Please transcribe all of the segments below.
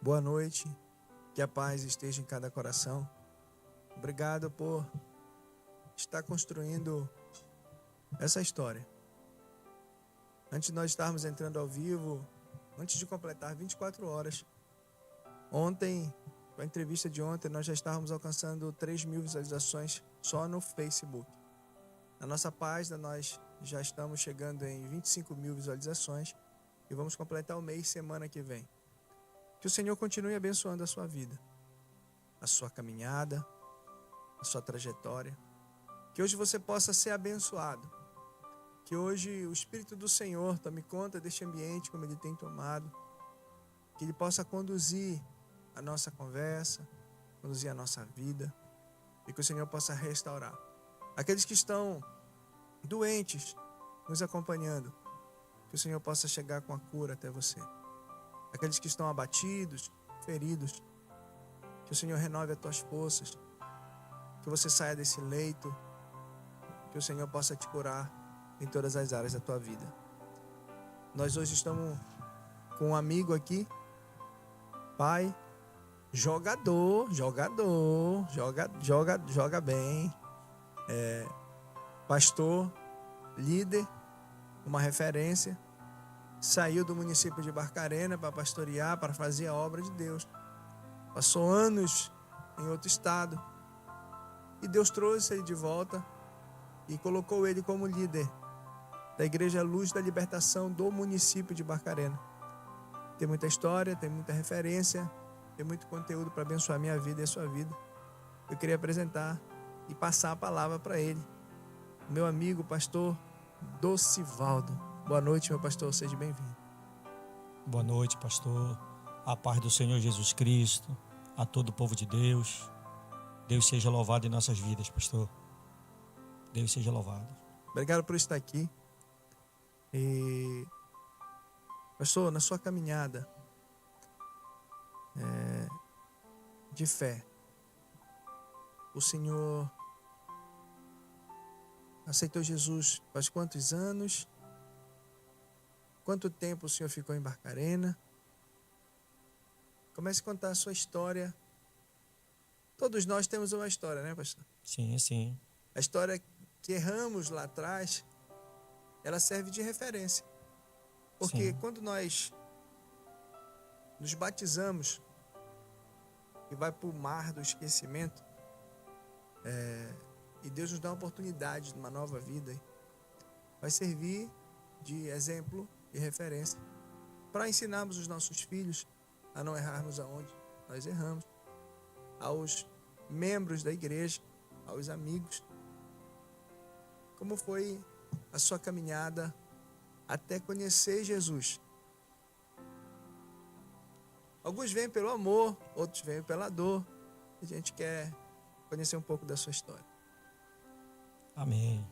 Boa noite, que a paz esteja em cada coração. Obrigado por estar construindo essa história. Antes de nós estarmos entrando ao vivo, antes de completar 24 horas, ontem, com a entrevista de ontem, nós já estávamos alcançando 3.000 visualizações só no Facebook. Na nossa página, nós já estamos chegando em 25.000 visualizações e vamos completar o mês semana que vem. Que o Senhor continue abençoando a sua vida, a sua caminhada, a sua trajetória. Que hoje você possa ser abençoado. Que hoje o Espírito do Senhor tome conta deste ambiente como Ele tem tomado. Que Ele possa conduzir a nossa conversa, conduzir a nossa vida. E que o Senhor possa restaurar. Aqueles que estão doentes, nos acompanhando, que o Senhor possa chegar com a cura até você. Aqueles que estão abatidos, feridos, que o Senhor renove as tuas forças, que você saia desse leito, que o Senhor possa te curar em todas as áreas da tua vida. Nós hoje estamos com um amigo aqui, pai, jogador, joga bem, pastor, líder, uma referência. Saiu do município de Barcarena para pastorear, para fazer a obra de Deus. Passou anos em outro estado. E Deus trouxe ele de volta e colocou ele como líder da Igreja Luz da Libertação do município de Barcarena. Tem muita história, tem muita referência, tem muito conteúdo para abençoar a minha vida e a sua vida. Eu queria apresentar e passar a palavra para ele. Meu amigo, pastor Docivaldo. Boa noite, meu pastor, seja bem-vindo. Boa noite, pastor. A paz do Senhor Jesus Cristo, a todo o povo de Deus. Deus seja louvado em nossas vidas, pastor. Deus seja louvado. Obrigado por estar aqui. E, pastor, na sua caminhada de fé, o Senhor aceitou Jesus faz quantos anos? Quanto tempo o Senhor ficou em Barcarena? Comece a contar a sua história. Todos nós temos uma história, né, pastor? Sim, sim. A história que erramos lá atrás, ela serve de referência. Porque quando nós nos batizamos e vai para o mar do esquecimento, e Deus nos dá uma oportunidade de uma nova vida, vai servir de exemplo e referência para ensinarmos os nossos filhos a não errarmos aonde nós erramos, aos membros da igreja, aos amigos. Como foi a sua caminhada até conhecer Jesus? Alguns vêm pelo amor, outros vêm pela dor. A gente quer conhecer um pouco da sua história. Amém.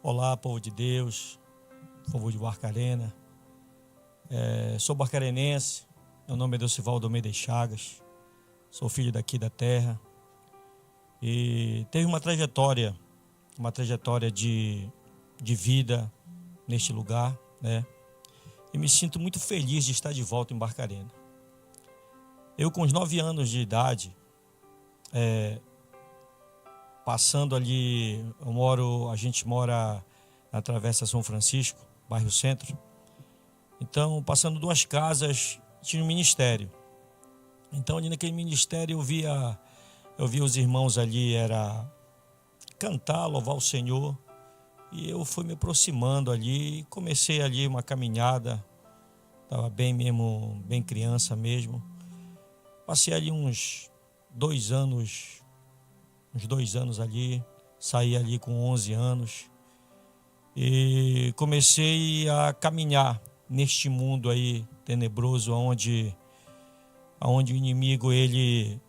Olá, povo de Deus, povo de Barcarena. Sou barcarenense, meu nome é Docivaldo Almeida Chagas, sou filho daqui da terra e teve uma trajetória de vida neste lugar, né? E me sinto muito feliz de estar de volta em Barcarena. Eu, com os 9 anos de idade, passando ali, a gente mora na Travessa São Francisco, bairro Centro. Então, passando 2 casas, tinha um ministério. Então, ali naquele ministério eu via os irmãos ali, cantar, louvar o Senhor. E eu fui me aproximando ali, comecei ali uma caminhada, estava bem criança mesmo. Passei ali uns 2 anos ali, saí ali com 11 anos e comecei a caminhar neste mundo aí tenebroso, onde o inimigo ele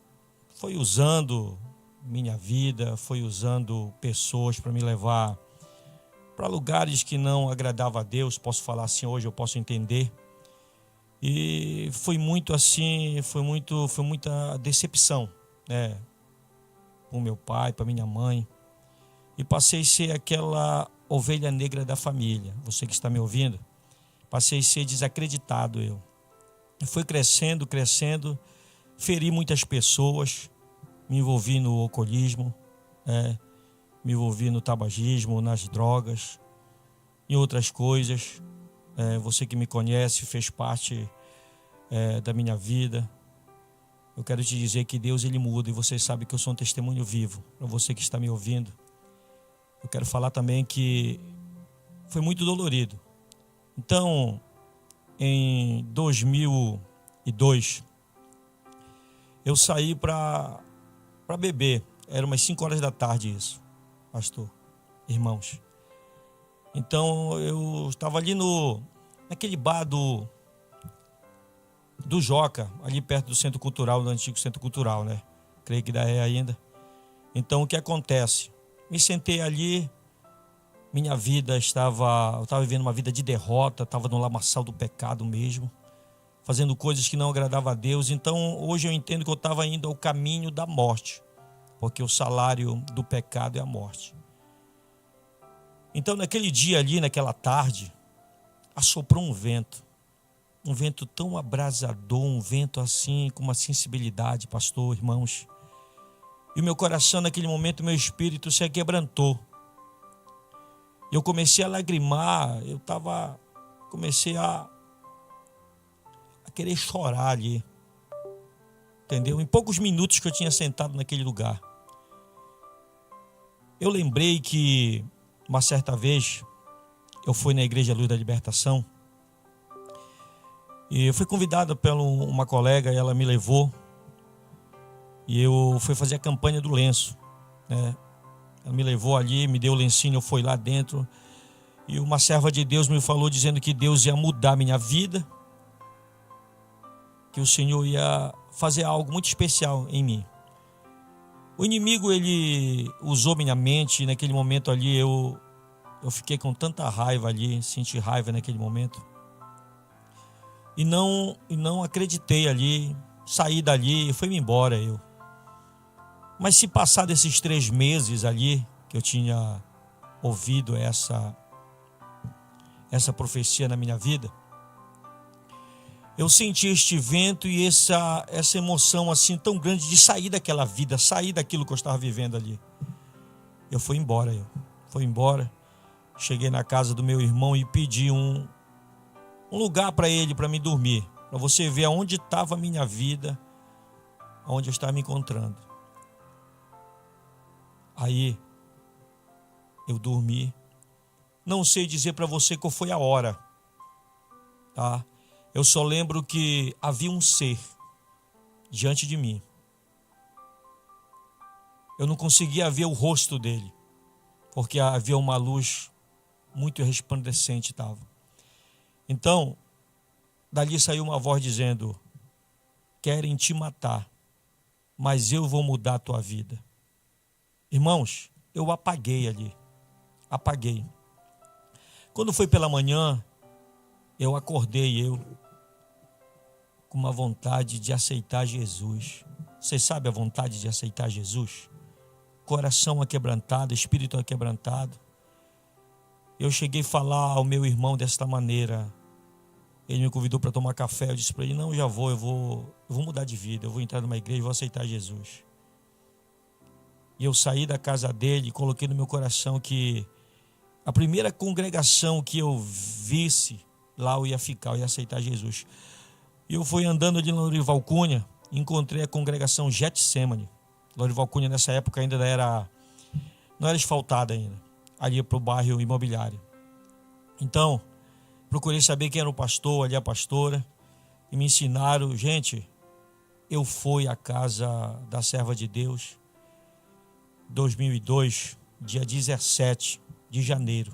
foi usando minha vida, foi usando pessoas para me levar para lugares que não agradavam a Deus. Posso falar assim hoje, eu posso entender. E foi muito assim, foi muita decepção, né? Com meu pai, para minha mãe. E passei a ser aquela ovelha negra da família. Você que está me ouvindo, passei a ser desacreditado eu. Foi crescendo, feri muitas pessoas, me envolvi no alcoolismo, me envolvi no tabagismo, nas drogas, em outras coisas. Você que me conhece fez parte da minha vida. Eu quero te dizer que Deus, Ele muda, e você sabe que eu sou um testemunho vivo para você que está me ouvindo. Eu quero falar também que foi muito dolorido. Então, em 2002, eu saí para beber. Era umas 5 horas da tarde isso, pastor, irmãos. Então, eu estava ali naquele bar do Joca, ali perto do Centro Cultural, do antigo Centro Cultural, né? Creio que ainda é ainda. Então, o que acontece? Me sentei ali, minha vida eu estava vivendo uma vida de derrota, estava no lamaçal do pecado mesmo, fazendo coisas que não agradavam a Deus. Então, hoje eu entendo que eu estava indo ao caminho da morte, porque o salário do pecado é a morte. Então, naquele dia ali, naquela tarde, assoprou um vento tão abrasador, um vento assim, com uma sensibilidade, pastor, irmãos. E o meu coração, naquele momento, meu espírito se quebrantou. Eu comecei a lagrimar, comecei a querer chorar ali. Entendeu? Em poucos minutos que eu tinha sentado naquele lugar. Eu lembrei que, uma certa vez, eu fui na Igreja Luz da Libertação, e eu fui convidado por uma colega, e ela me levou, e eu fui fazer a campanha do lenço, né? Ela me levou ali, me deu o lencinho, eu fui lá dentro, e uma serva de Deus me falou dizendo que Deus ia mudar minha vida, que o Senhor ia fazer algo muito especial em mim. O inimigo, ele usou minha mente, e naquele momento ali eu fiquei com tanta raiva ali, senti raiva naquele momento. E não acreditei ali, saí dali e fui-me embora eu. Mas se passar desses 3 meses ali, que eu tinha ouvido essa profecia na minha vida, eu senti este vento e essa emoção assim tão grande de sair daquela vida, sair daquilo que eu estava vivendo ali. Eu fui embora, cheguei na casa do meu irmão e pedi um lugar para ele, para me dormir, para você ver aonde estava a minha vida, aonde eu estava me encontrando. Aí eu dormi. Não sei dizer para você qual foi a hora, tá? Eu só lembro que havia um ser diante de mim. Eu não conseguia ver o rosto dele, porque havia uma luz muito resplandecente estava. Então, dali saiu uma voz dizendo: querem te matar, mas eu vou mudar a tua vida. Irmãos, eu apaguei ali. Apaguei. Quando foi pela manhã, eu acordei com uma vontade de aceitar Jesus. Você sabe a vontade de aceitar Jesus? Coração aquebrantado, espírito aquebrantado. Eu cheguei a falar ao meu irmão desta maneira. Ele me convidou para tomar café. Eu disse para ele: não, eu vou mudar de vida. Eu vou entrar numa igreja e vou aceitar Jesus. E eu saí da casa dele e coloquei no meu coração que a primeira congregação que eu visse, lá eu ia ficar, eu ia aceitar Jesus. E eu fui andando ali na Lorival Cunha, encontrei a congregação Getsemane. Lorival Cunha nessa época ainda não era asfaltada ainda, ali para o bairro Imobiliário. Então, procurei saber quem era o pastor, ali a pastora, e me ensinaram. Gente, eu fui à casa da serva de Deus, 2002, dia 17 de janeiro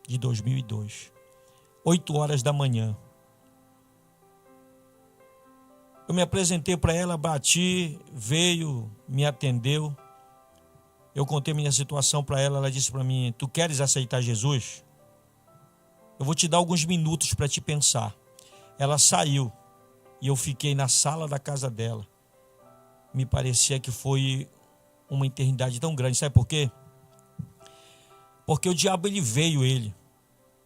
de 2002, 8 horas da manhã. Eu me apresentei para ela, bati, veio, me atendeu. Eu contei minha situação para ela, ela disse para mim: tu queres aceitar Jesus? Eu vou te dar alguns minutos para te pensar. Ela saiu e eu fiquei na sala da casa dela. Me parecia que foi uma eternidade tão grande. Sabe por quê? Porque o diabo ele veio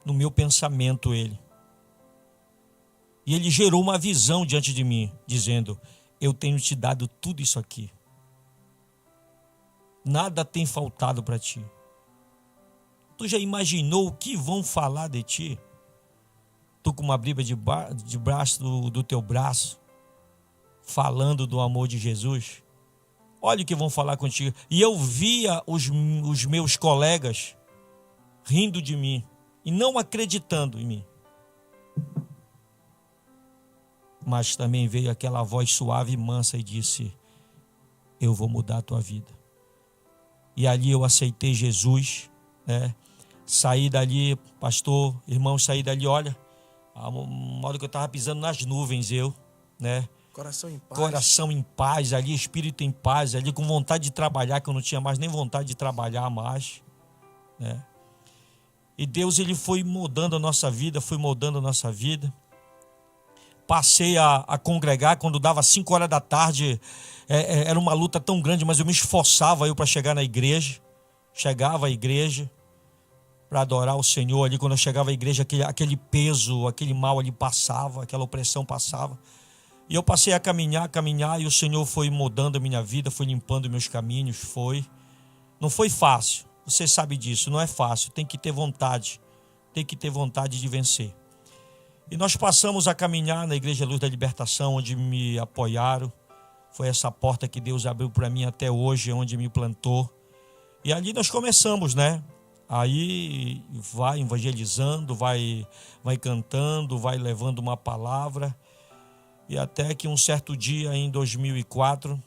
no meu pensamento. E E ele gerou uma visão diante de mim, dizendo: eu tenho te dado tudo isso aqui. Nada tem faltado para ti. Tu já imaginou o que vão falar de ti? Tu com uma Bíblia de braço do teu braço, falando do amor de Jesus. Olha o que vão falar contigo. E eu via os meus colegas rindo de mim e não acreditando em mim. Mas também veio aquela voz suave e mansa e disse: eu vou mudar a tua vida. E ali eu aceitei Jesus, né? Saí dali, pastor, irmãos, saí dali, olha, a hora que eu estava pisando nas nuvens, né? Coração em paz. Coração em paz, ali, espírito em paz, ali com vontade de trabalhar, que eu não tinha mais nem vontade de trabalhar mais, né? E Deus, ele foi moldando a nossa vida, Passei a congregar quando dava 5 horas da tarde, era uma luta tão grande, mas eu me esforçava para chegar na igreja. Chegava à igreja para adorar o Senhor ali. Quando eu chegava à igreja, aquele peso, aquele mal ali passava, aquela opressão passava. E eu passei a caminhar, e o Senhor foi mudando a minha vida, foi limpando meus caminhos, Não foi fácil, você sabe disso, não é fácil, tem que ter vontade de vencer. E nós passamos a caminhar na Igreja Luz da Libertação, onde me apoiaram. Foi essa porta que Deus abriu para mim até hoje, onde me plantou. E ali nós começamos, né? Aí vai evangelizando, vai cantando, vai levando uma palavra. E até que um certo dia, em 2004,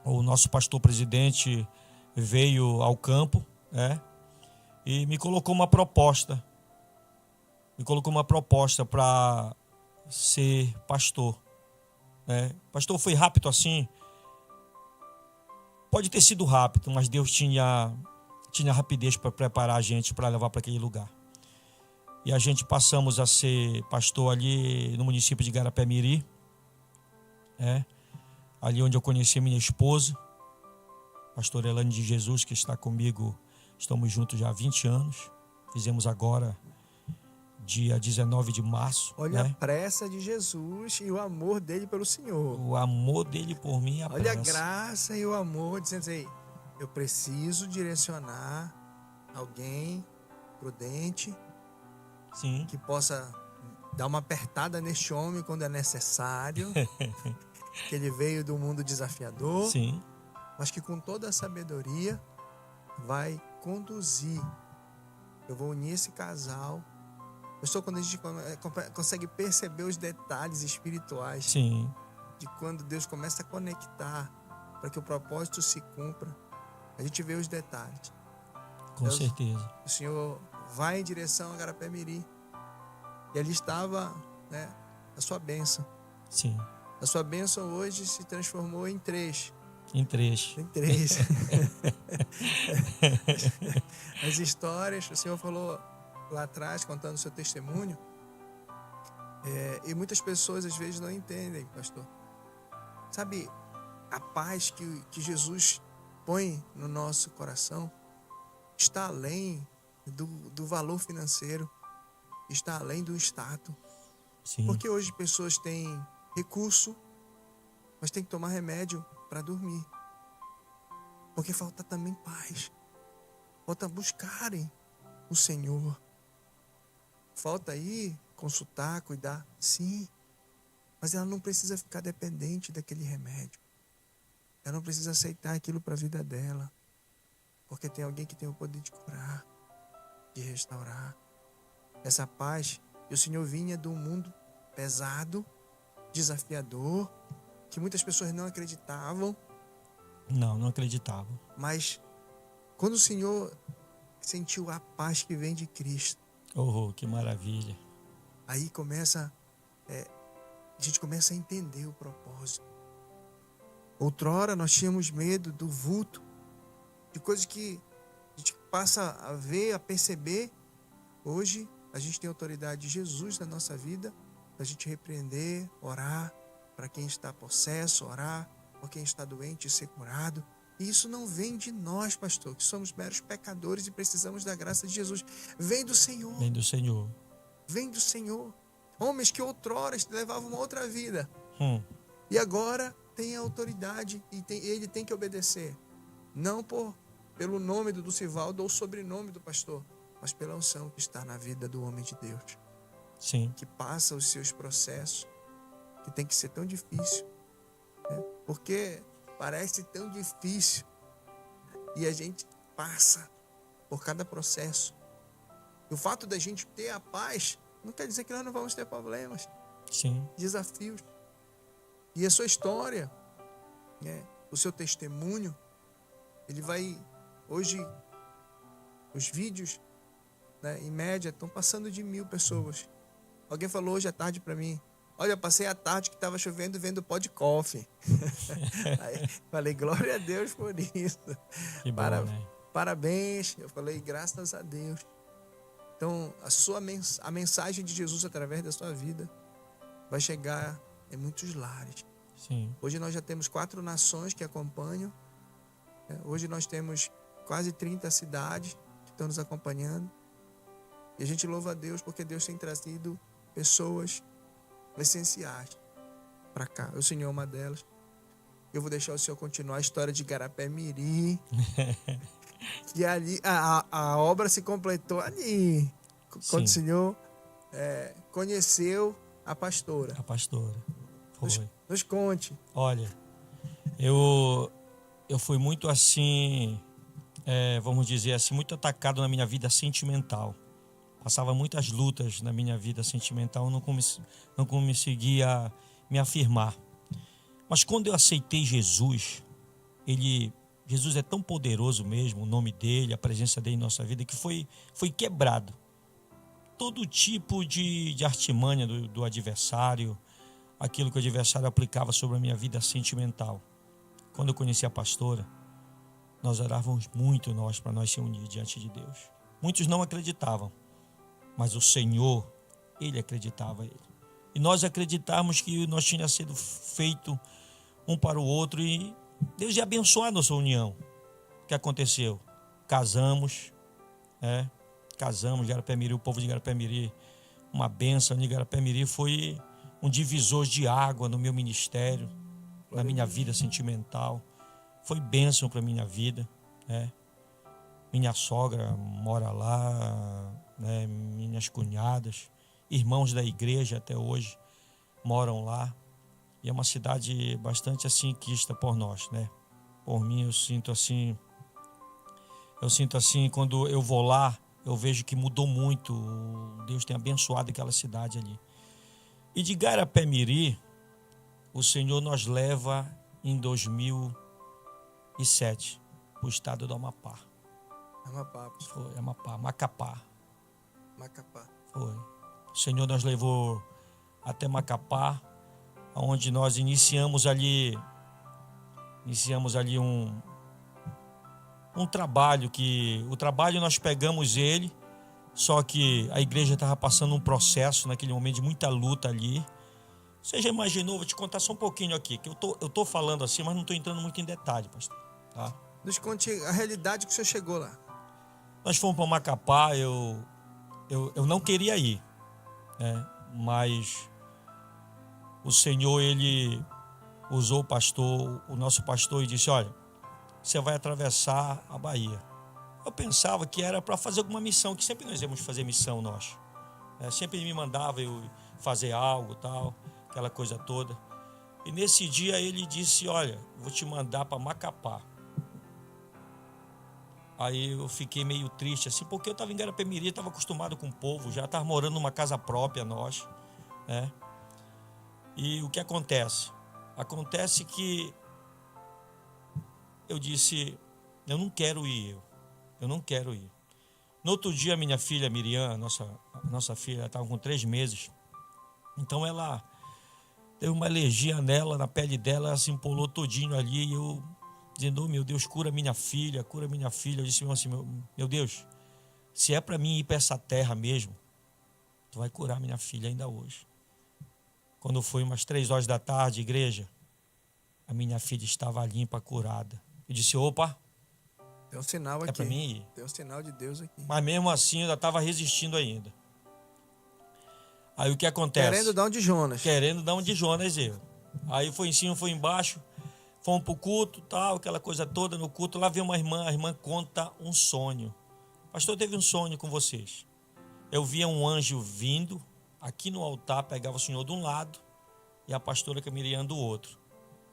o nosso pastor presidente veio ao campo, né? E me colocou uma proposta. Para ser pastor, né? Pastor, foi rápido assim? Pode ter sido rápido, mas Deus tinha rapidez para preparar a gente para levar para aquele lugar. E a gente passamos a ser pastor ali no município de Garapé-Miri, ali onde eu conheci minha esposa, pastor Elane de Jesus, que está comigo. Estamos juntos já há 20 anos. Fizemos agora dia 19 de março. Olha, né? A pressa de Jesus e o amor dele pelo Senhor. O amor dele por mim é a pressa. Olha a graça e o amor, dizendo assim: eu preciso direcionar alguém prudente, sim, que possa dar uma apertada neste homem quando é necessário, que ele veio do mundo desafiador, sim, mas que com toda a sabedoria vai conduzir. Eu vou unir esse casal. Pastor, quando a gente consegue perceber os detalhes espirituais, sim, de quando Deus começa a conectar para que o propósito se cumpra, a gente vê os detalhes. Com Deus, certeza. O Senhor vai em direção a Garapé-Miri e ali estava, né, a sua bênção. Sim. A sua bênção hoje se transformou em 3. Em 3. As histórias, o Senhor falou lá atrás, contando o seu testemunho, e muitas pessoas às vezes não entendem, pastor. Sabe, a paz que Jesus põe no nosso coração está além do valor financeiro, está além do status. Sim. Porque hoje pessoas têm recurso, mas tem que tomar remédio para dormir. Porque falta também paz. Falta buscarem o Senhor. Falta aí consultar, cuidar, sim. Mas ela não precisa ficar dependente daquele remédio. Ela não precisa aceitar aquilo para a vida dela. Porque tem alguém que tem o poder de curar, de restaurar. Essa paz, e o Senhor vinha de um mundo pesado, desafiador, que muitas pessoas não acreditavam. Não acreditavam. Mas quando o Senhor sentiu a paz que vem de Cristo, oh, que maravilha. Aí a gente começa a entender o propósito. Outrora nós tínhamos medo do vulto, de coisas que a gente passa a ver, a perceber. Hoje a gente tem autoridade de Jesus na nossa vida, para a gente repreender, orar para quem está possesso, orar por quem está doente e ser curado. E isso não vem de nós, pastor, que somos meros pecadores e precisamos da graça de Jesus. Vem do Senhor. Vem do Senhor. Vem do Senhor. Homens que outrora levavam uma outra vida. E agora tem a autoridade e ele tem que obedecer. Não pelo nome do Dulcivaldo ou sobrenome do pastor, mas pela unção que está na vida do homem de Deus. Sim. Que passa os seus processos, que tem que ser tão difícil, né? Porque parece tão difícil e a gente passa por cada processo. E o fato da gente ter a paz não quer dizer que nós não vamos ter problemas, Sim. desafios. E a sua história, né, o seu testemunho, ele vai... Hoje, os vídeos, né, em média, estão passando de 1.000 pessoas. Alguém falou hoje à tarde para mim: olha, eu passei a tarde que estava chovendo vendo pó de coffee. Aí, falei, glória a Deus por isso. Que bom, né? Parabéns. Eu falei, graças a Deus. Então, a mensagem de Jesus através da sua vida vai chegar em muitos lares. Sim. Hoje nós já temos 4 nações que acompanham. Hoje nós temos quase 30 cidades que estão nos acompanhando. E a gente louva a Deus porque Deus tem trazido pessoas essenciais para cá. O Senhor é uma delas. Eu vou deixar o Senhor continuar a história de Igarapé-Miri. E ali a obra se completou ali. Quando o Senhor conheceu a pastora. A pastora. Foi. Nos conte. Olha, eu fui muito assim, vamos dizer assim, muito atacado na minha vida sentimental. Passava muitas lutas na minha vida sentimental, não conseguia me afirmar. Mas quando eu aceitei Jesus, Jesus é tão poderoso mesmo, o nome dele, a presença dele em nossa vida, que foi quebrado todo tipo de artimanha do adversário, aquilo que o adversário aplicava sobre a minha vida sentimental. Quando eu conheci a pastora, nós orávamos muito para nós se unir diante de Deus. Muitos não acreditavam, mas o Senhor, Ele acreditava. E nós acreditávamos que nós tínhamos sido feito um para o outro e Deus ia abençoar a nossa união. O que aconteceu? Casamos, Igarapé-Miri, o povo de Igarapé-Miri, uma bênção. Igarapé-Miri foi um divisor de água no meu ministério, na minha vida sentimental. Foi bênção para a minha vida, né? Minha sogra mora lá, né? Minhas cunhadas, irmãos da igreja até hoje moram lá. E é uma cidade bastante assim quista por nós, né? Por mim eu sinto assim, quando eu vou lá, eu vejo que mudou muito. Deus tem abençoado aquela cidade ali. E de Igarapé-Miri, o Senhor nos leva em 2007 para o estado do Amapá. Foi, Macapá. Foi. O Senhor nos levou até Macapá, onde nós iniciamos ali um trabalho o trabalho nós pegamos ele, só que a igreja estava passando um processo naquele momento de muita luta ali. Você já imaginou? Vou te contar só um pouquinho aqui, que eu tô falando assim, mas não estou entrando muito em detalhe, pastor. Tá? Nos conte a realidade que o senhor chegou lá. Nós fomos para Macapá, eu não queria ir, né? Mas o Senhor, Ele usou o nosso pastor, e disse: olha, você vai atravessar a Bahia. Eu pensava que era para fazer alguma missão, que sempre nós íamos fazer missão nós. Sempre ele me mandava eu fazer algo, tal, aquela coisa toda. E nesse dia ele disse: olha, vou te mandar para Macapá. Aí eu fiquei meio triste assim, porque eu estava em Igarapé-Miri, estava acostumado com o povo, já estava morando numa casa própria nós, né? E o que acontece? Acontece que eu disse: eu não quero ir, eu não quero ir. No outro dia, minha filha Miriam, nossa filha, estava com 3 meses, então ela teve uma alergia nela, na pele dela, ela se empolou todinho ali, e eu dizendo: oh, meu Deus, cura minha filha. Eu disse assim: meu Deus, se é para mim ir para essa terra mesmo, tu vai curar minha filha ainda hoje. Quando foi umas 3 horas da tarde, igreja, a minha filha estava limpa, curada. Eu disse: opa, tem um sinal aqui. É para mim ir. Tem um sinal de Deus aqui. Mas mesmo assim, eu ainda estava resistindo ainda. Aí o que acontece? Querendo dar um de Jonas. Querendo dar um de Jonas, eu. Aí foi em cima, foi embaixo, fomos pro culto, tal, aquela coisa toda no culto. Lá veio uma irmã, a irmã conta um sonho. Pastor, teve um sonho com vocês. Eu via um anjo vindo aqui no altar, pegava o senhor de um lado e a pastora Camiliana do outro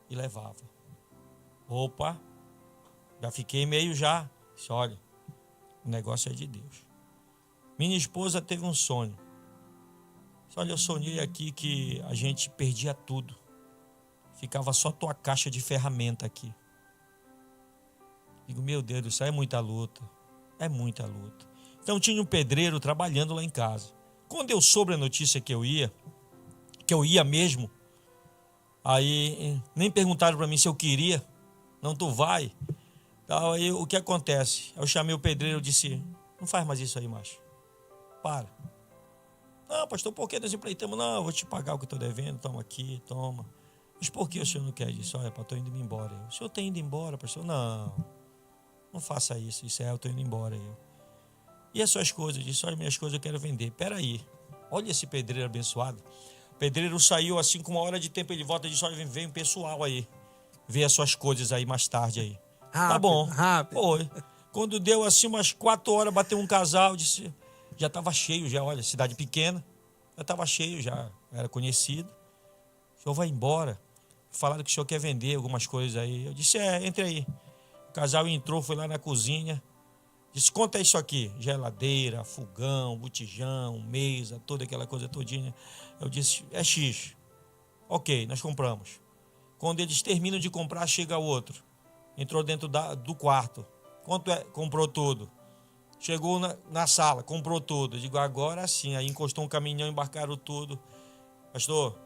e levava. Opa, já fiquei meio já. Disse, olha, o negócio é de Deus. Minha esposa teve um sonho. Disse, olha, eu sonhei aqui que a gente perdia tudo. Ficava só tua caixa de ferramenta aqui. Digo, meu Deus, isso aí é muita luta. É muita luta. Então tinha um pedreiro trabalhando lá em casa. Quando eu soube a notícia que eu ia mesmo, aí nem perguntaram para mim se eu queria. Não, tu vai. Aí o que acontece? Eu chamei o pedreiro e disse, não faz mais isso aí, macho. Para. Não, pastor, por que nós empleitamos? Não, eu vou te pagar o que eu estou devendo, toma aqui, toma. Mas por que o senhor não quer disso? Olha, estou indo embora. O senhor está indo embora, pastor? Não faça isso. Isso é, eu estou indo embora. E as suas coisas? Eu disse, olha, minhas coisas eu quero vender. Peraí, olha esse pedreiro abençoado. O pedreiro saiu assim com uma hora de tempo, ele volta e disse, olha, vem um pessoal aí. Vê as suas coisas aí mais tarde aí. Rápido, tá bom. Rápido. Foi. Quando deu assim umas 4 horas, bateu um casal, disse, já estava cheio, já, olha, cidade pequena, já estava cheio, já era conhecido. O senhor vai embora. Falaram que o senhor quer vender algumas coisas aí. Eu disse, entre aí. O casal entrou, foi lá na cozinha. Disse, conta isso aqui. Geladeira, fogão, botijão, mesa, toda aquela coisa todinha. Eu disse, é X. Ok, nós compramos. Quando eles terminam de comprar, chega outro. Entrou dentro do quarto. Quanto é? Comprou tudo. Chegou na sala, comprou tudo. Eu digo, agora sim. Aí encostou um caminhão, embarcaram tudo. Pastor,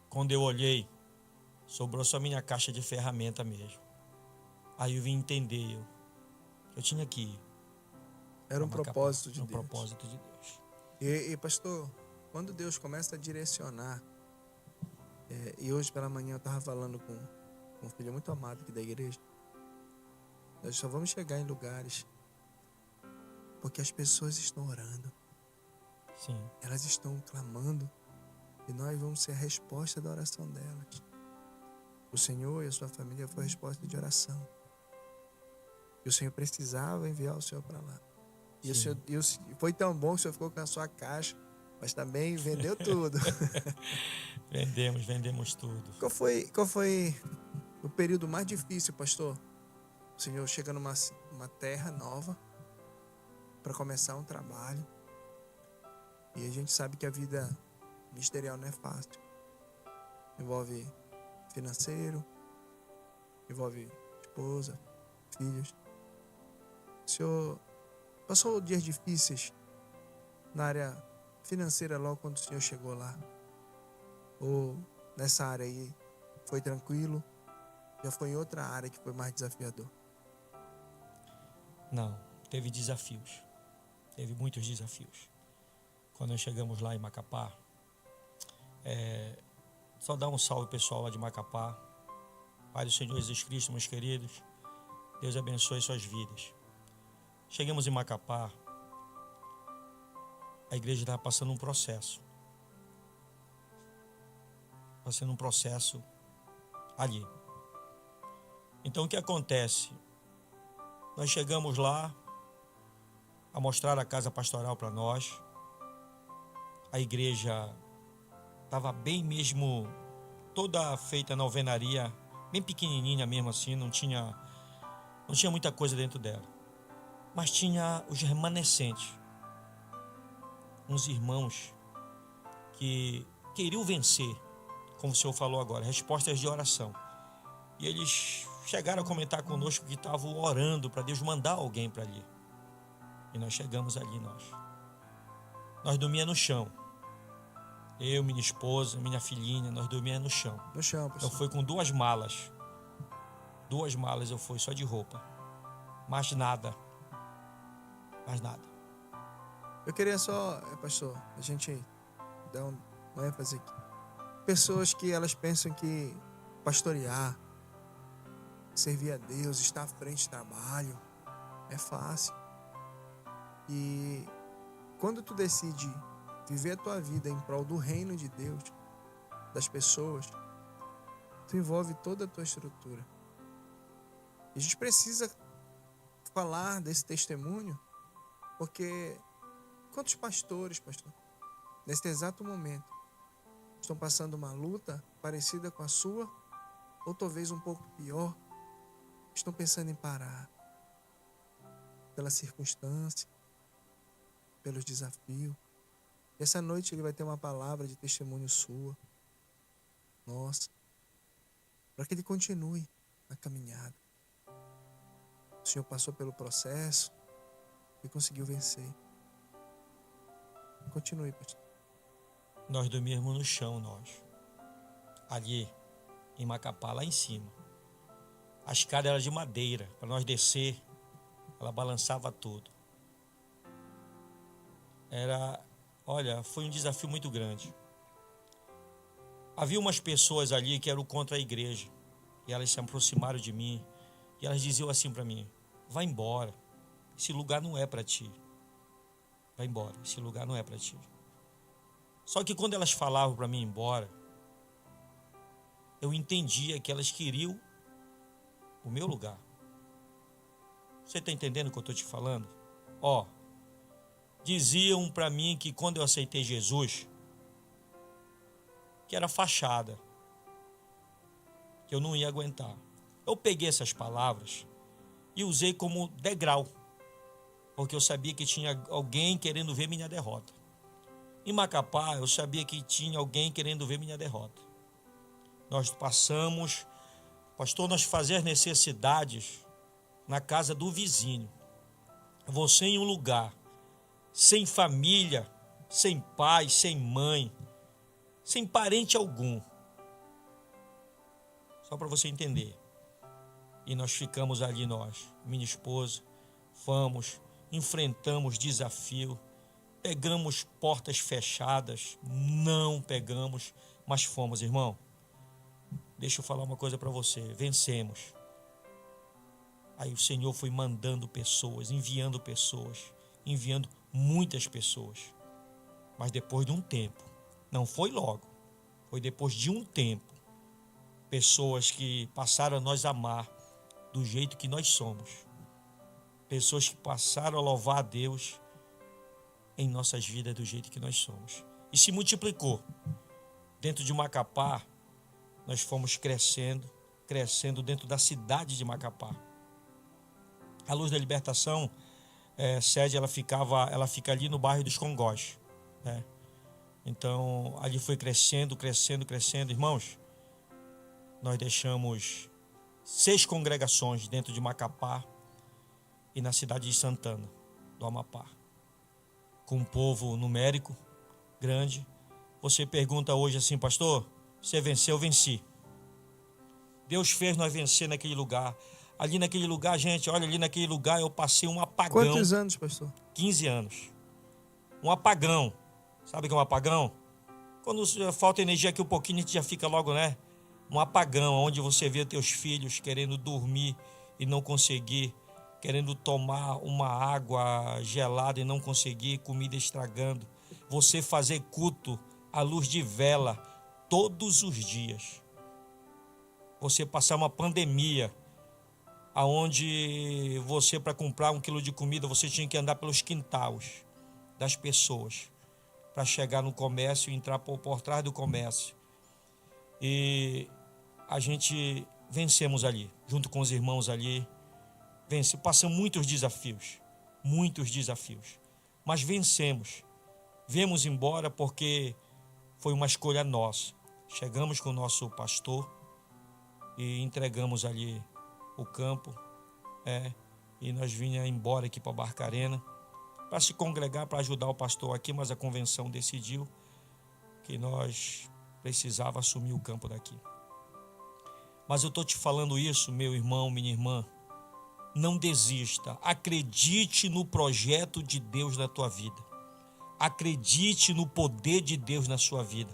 quando eu olhei, sobrou só minha caixa de ferramenta mesmo. Aí eu vim entender, eu tinha que ir. Era um propósito de Deus. Um propósito de Deus. E pastor, quando Deus começa a direcionar, e hoje pela manhã eu estava falando com um filho muito amado aqui da igreja, nós só vamos chegar em lugares porque as pessoas estão orando. Sim. Elas estão clamando e nós vamos ser a resposta da oração delas. O Senhor e a sua família foi a resposta de oração. E o Senhor precisava enviar o Senhor para lá. E o Senhor, foi tão bom que o Senhor ficou com a sua caixa, mas também vendeu tudo. Vendemos tudo. Qual foi o período mais difícil, pastor? O Senhor chega numa terra nova para começar um trabalho. E a gente sabe que a vida ministerial não é fácil. Envolve financeiro, envolve esposa, filhos. O Senhor passou dias difíceis na área financeira logo quando o Senhor chegou lá? Ou nessa área aí foi tranquilo? Já foi em outra área que foi mais desafiador? Não, teve desafios. Teve muitos desafios. Quando nós chegamos lá em Macapá, só dar um salve pessoal lá de Macapá. Pai do Senhor Jesus Cristo, meus queridos, Deus abençoe suas vidas. Chegamos em Macapá, a igreja estava passando um processo. Passando um processo ali. Então o que acontece? Nós chegamos lá a mostrar a casa pastoral para nós. A igreja estava bem mesmo, toda feita na alvenaria, bem pequenininha mesmo assim, não tinha muita coisa dentro dela. Mas tinha os remanescentes, uns irmãos que queriam vencer, como o senhor falou agora, respostas de oração. E eles chegaram a comentar conosco que estavam orando para Deus mandar alguém para ali. E nós chegamos ali, nós dormíamos no chão. Eu, minha esposa, minha filhinha, nós dormíamos no chão. No chão, Eu fui com 2 malas. 2 malas eu fui só de roupa. Mais nada. Eu queria só, pastor, a gente dar um ênfase aqui. Pessoas que elas pensam que pastorear, servir a Deus, estar à frente do trabalho, é fácil. E quando tu decide viver a tua vida em prol do reino de Deus, das pessoas, tu envolve toda a tua estrutura. E a gente precisa falar desse testemunho, porque quantos pastores, pastor, neste exato momento, estão passando uma luta parecida com a sua, ou talvez um pouco pior, estão pensando em parar, pela circunstância, pelos desafios. E essa noite ele vai ter uma palavra de testemunho sua, nossa, para que ele continue a caminhada. O Senhor passou pelo processo e conseguiu vencer. Continue, pastor. Nós dormíamos no chão, ali em Macapá, lá em cima. A escada era de madeira, para nós descer, ela balançava tudo. Foi um desafio muito grande. Havia umas pessoas ali que eram contra a igreja, e elas se aproximaram de mim, e elas diziam assim para mim: vai embora, esse lugar não é para ti. Vai embora, esse lugar não é para ti. Só que quando elas falavam para mim ir embora, eu entendia que elas queriam o meu lugar. Você está entendendo o que eu estou te falando? Diziam para mim que quando eu aceitei Jesus, que era fachada, que eu não ia aguentar. Eu peguei essas palavras e usei como degrau, porque eu sabia que tinha alguém querendo ver minha derrota. Em Macapá, eu sabia que tinha alguém querendo ver minha derrota. Nós passamos, pastor, nós fazíamos necessidades na casa do vizinho. Você em um lugar, sem família, sem pai, sem mãe, sem parente algum. Só para você entender. E nós ficamos ali, minha esposa, enfrentamos desafio, pegamos portas fechadas, não pegamos, mas fomos, irmão. Deixa eu falar uma coisa para você, vencemos. Aí o Senhor foi mandando pessoas, enviando muitas pessoas. Mas depois de um tempo, não foi logo, foi depois de um tempo, pessoas que passaram a nos amar do jeito que nós somos. Pessoas que passaram a louvar a Deus em nossas vidas do jeito que nós somos. E se multiplicou. Dentro de Macapá, nós fomos crescendo dentro da cidade de Macapá. A Luz da Libertação, sede, ela fica ali no bairro dos Congós, né? Então, ali foi crescendo. Irmãos, nós deixamos 6 congregações dentro de Macapá e na cidade de Santana, do Amapá. Com um povo numérico, grande. Você pergunta hoje assim: pastor, você venceu? Eu venci. Deus fez nós vencer naquele lugar. Ali naquele lugar, gente, olha, ali naquele lugar eu passei um apagão. Quantos anos, pastor? 15 anos. Um apagão. Sabe o que é um apagão? Quando falta energia aqui um pouquinho, a gente já fica logo, né? Um apagão, onde você vê teus filhos querendo dormir e não conseguir, querendo tomar uma água gelada e não conseguir, comida estragando. Você fazer culto à luz de vela todos os dias. Você passar uma pandemia, aonde você, para comprar 1 quilo de comida, você tinha que andar pelos quintais das pessoas para chegar no comércio e entrar por trás do comércio. E a gente vencemos ali, junto com os irmãos ali. Passamos muitos desafios, mas vencemos. Viemos embora porque foi uma escolha nossa. Chegamos com o nosso pastor e entregamos ali o campo, e nós vinha embora aqui para Barcarena para se congregar, para ajudar o pastor aqui, mas a convenção decidiu que nós precisava assumir o campo daqui. Mas eu estou te falando isso, meu irmão, minha irmã, não desista, acredite no projeto de Deus na tua vida, acredite no poder de Deus na sua vida.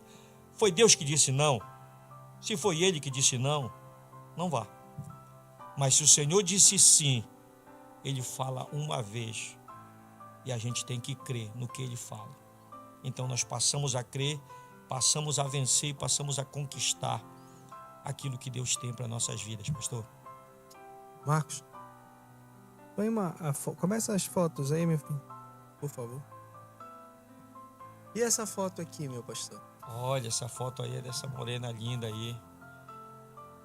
Foi Deus que disse não? Se foi Ele que disse não, não vá. Mas se o Senhor disse sim, Ele fala uma vez, e a gente tem que crer no que Ele fala. Então nós passamos a crer, passamos a vencer e passamos a conquistar aquilo que Deus tem para nossas vidas, pastor. Marcos, põe começa as fotos aí, meu filho, por favor. E essa foto aqui, meu pastor? Olha, essa foto aí é dessa morena linda aí.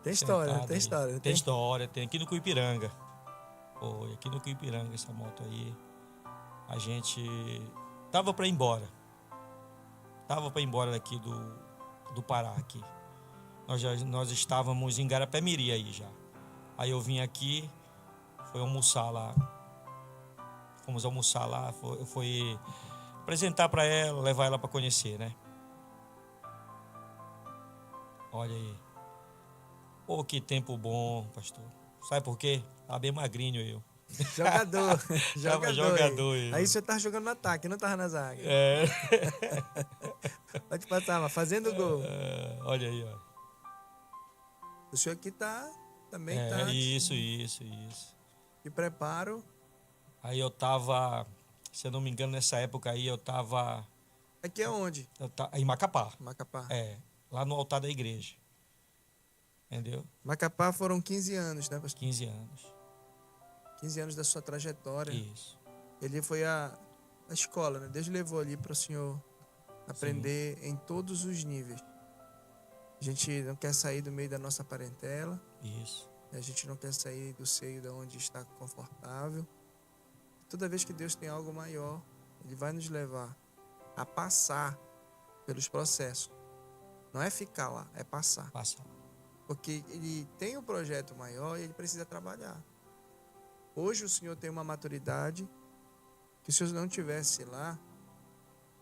Tem história, sentada tem aí. história. Tem história, tem aqui no Cuipiranga. Foi aqui no Cuipiranga essa moto aí. A gente tava para ir embora. Tava para ir embora daqui do Pará aqui. Nós estávamos em Garapé-Miri aí já. Aí eu vim aqui, fui almoçar lá. Fomos almoçar lá, foi apresentar para ela, levar ela para conhecer, né? Olha aí. Pô, que tempo bom, pastor. Sabe por quê? Tava bem magrinho eu. Jogador. Tava jogador eu. Aí você tava jogando no ataque, não tava na zaga. É. Pode passar, mas fazendo gol. Olha aí, ó. O senhor aqui também tá. Isso. De preparo. Aí eu tava, se eu não me engano, nessa época aí eu tava... Aqui é onde? Em Macapá. Macapá. Lá no altar da igreja. Entendeu? Macapá foram 15 anos, né, pastor? 15 anos. 15 anos da sua trajetória. Isso. Ele foi a escola, né? Deus levou ali para o senhor aprender em todos os níveis. A gente não quer sair do meio da nossa parentela. Isso. A gente não quer sair do seio de onde está confortável. Toda vez que Deus tem algo maior, Ele vai nos levar a passar pelos processos. Não é ficar lá, é passar. Porque Ele tem um projeto maior e Ele precisa trabalhar. Hoje o Senhor tem uma maturidade que se eu não tivesse lá,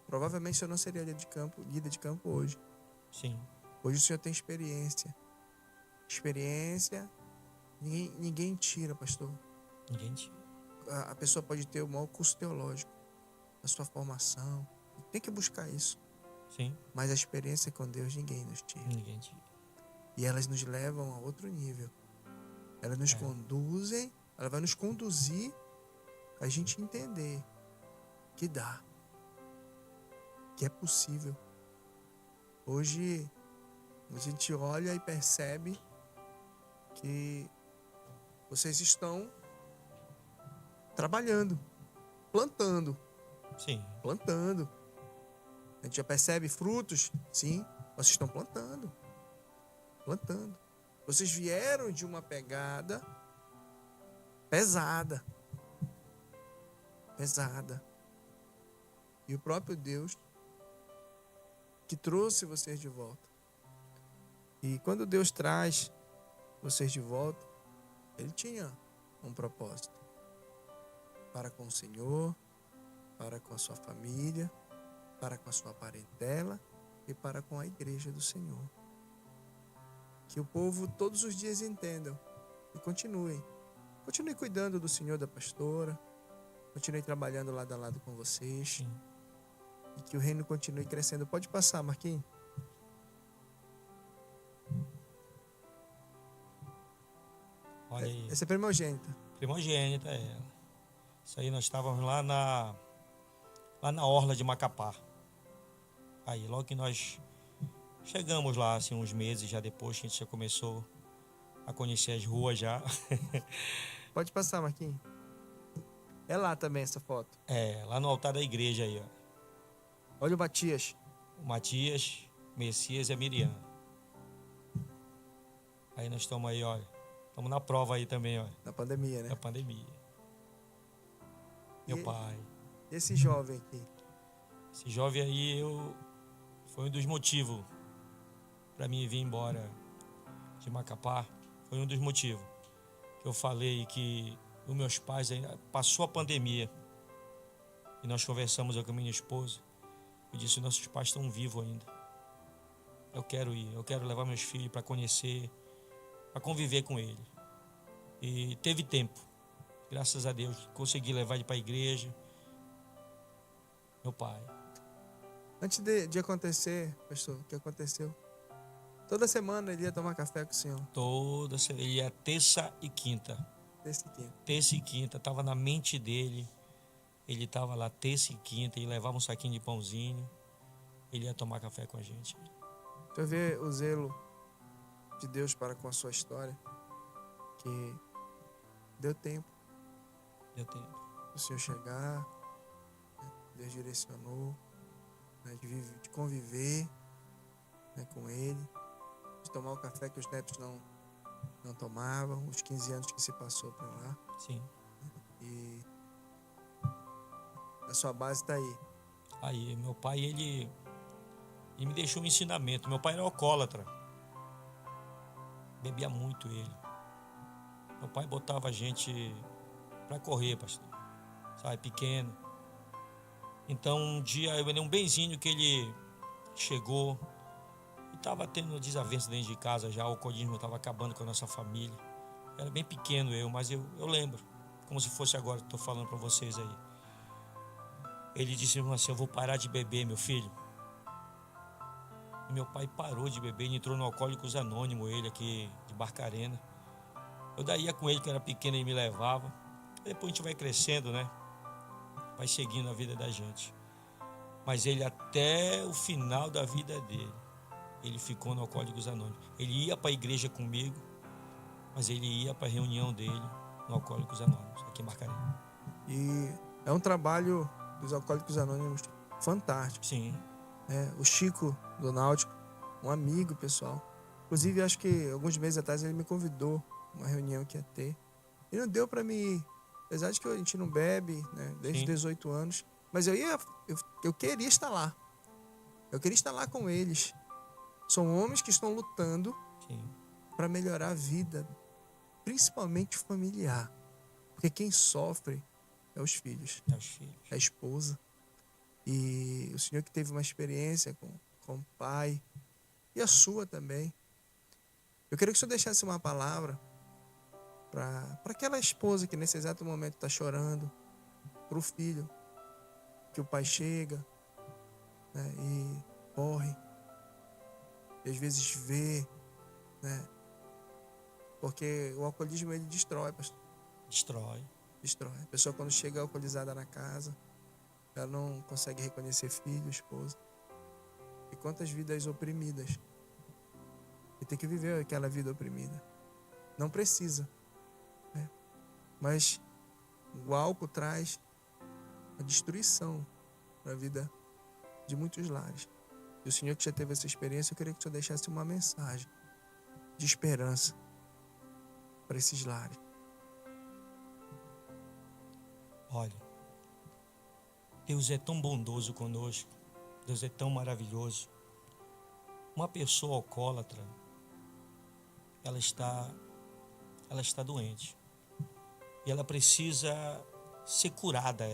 provavelmente eu não seria líder de campo hoje. Sim. Hoje o Senhor tem experiência. Experiência, ninguém tira, pastor. Ninguém tira. A pessoa pode ter o maior curso teológico, a sua formação. Tem que buscar isso. Sim. Mas a experiência com Deus ninguém nos tira. Ninguém tira. E elas nos levam a outro nível. Elas nos conduzem, ela vai nos conduzir a gente entender que dá, que é possível. Hoje a gente olha e percebe que vocês estão trabalhando, plantando. Sim. Plantando. A gente já percebe frutos? Sim, vocês estão plantando. Plantando. Vocês vieram de uma pegada pesada. E o próprio Deus que trouxe vocês de volta. E quando Deus traz vocês de volta, Ele tinha um propósito. Para com o Senhor, para com a sua família, para com a sua parentela e para com a igreja do Senhor. Que o povo todos os dias entendam e continuem. Continue cuidando do Senhor, da pastora. Continue trabalhando lado a lado com vocês. Sim. E que o reino continue crescendo. Pode passar, Marquinhos. Olha aí. Essa é primogênita. Primogênita é ela. Isso aí nós estávamos lá na orla de Macapá. Aí, logo que nós chegamos lá, assim, uns meses já depois, que a gente já começou a conhecer as ruas já. Pode passar, Marquinhos. É lá também essa foto. Lá no altar da igreja aí, ó. Olha o Matias. O Matias, Messias e a Miriam. Aí nós estamos aí, olha. Estamos na prova aí também, ó. Na pandemia, né? Na pandemia. Meu pai. Esse jovem aqui? Esse jovem aí, foi um dos motivos para mim vir embora de Macapá. Foi um dos motivos que eu falei que os meus pais, passou a pandemia e nós conversamos com a minha esposa. Eu disse, nossos pais estão vivos ainda. Eu quero ir, eu quero levar meus filhos para conhecer, para conviver com ele. E teve tempo, graças a Deus, consegui levar ele para a igreja. Meu pai. Antes de acontecer, pastor, o que aconteceu? Toda semana ele ia tomar café com o senhor? Toda semana, ele ia terça e quinta. Terça e quinta, estava na mente dele. Ele estava lá terça e quinta e levava um saquinho de pãozinho. ele ia tomar café com a gente. Você vê o zelo de Deus para com a sua história, que deu tempo Deu tempo. do Senhor chegar, né? Deus direcionou, né? De conviver, né? Com Ele, de tomar o café que os netos não tomavam, os 15 anos que se passou para lá. Sim. E a sua base está aí. Aí, meu pai, ele me deixou um ensinamento. Meu pai era alcoólatra. Bebia muito ele. Meu pai botava a gente para correr, pastor. Sabe, pequeno. Então, um dia eu dei um benzinho que ele chegou e estava tendo desavença dentro de casa já. O alcoolismo estava acabando com a nossa família. Era bem pequeno mas eu lembro. Como se fosse agora que estou falando para vocês aí. Ele disse assim: eu vou parar de beber, meu filho. E meu pai parou de beber e entrou no Alcoólicos Anônimos, ele aqui de Barcarena. Eu daí ia com ele, que era pequeno, ele me levava. Depois a gente vai crescendo, né? Vai seguindo a vida da gente. Mas ele, até o final da vida dele, ele ficou no Alcoólicos Anônimos. Ele ia para a igreja comigo, mas ele ia para a reunião dele no Alcoólicos Anônimos, aqui em Barcarena. E é um trabalho dos Alcoólicos Anônimos fantástico. Sim. O Chico do Náutico, um amigo pessoal. Inclusive, acho que alguns meses atrás ele me convidou uma reunião que ia ter. E não deu para me ir, apesar de que a gente não bebe, né, desde os 18 anos. Mas eu queria estar lá. Eu queria estar lá com eles. São homens que estão lutando para melhorar a vida, principalmente familiar. Porque quem sofre é os filhos. É a esposa. E o senhor que teve uma experiência com o pai, e a sua também. Eu queria que o senhor deixasse uma palavra para aquela esposa que nesse exato momento está chorando, para o filho, que o pai chega, né, e corre, e às vezes vê, né, porque o alcoolismo ele destrói, pastor. Destrói. A pessoa, quando chega alcoolizada na casa, ela não consegue reconhecer filho, esposa. E quantas vidas oprimidas. E tem que viver aquela vida oprimida. Não precisa, né? Mas o álcool traz a destruição para a vida de muitos lares. E o senhor que já teve essa experiência, eu queria que o senhor deixasse uma mensagem de esperança para esses lares. Olha, Deus é tão bondoso conosco. Deus é tão maravilhoso. Uma pessoa alcoólatra, ela está doente. E ela precisa ser curada,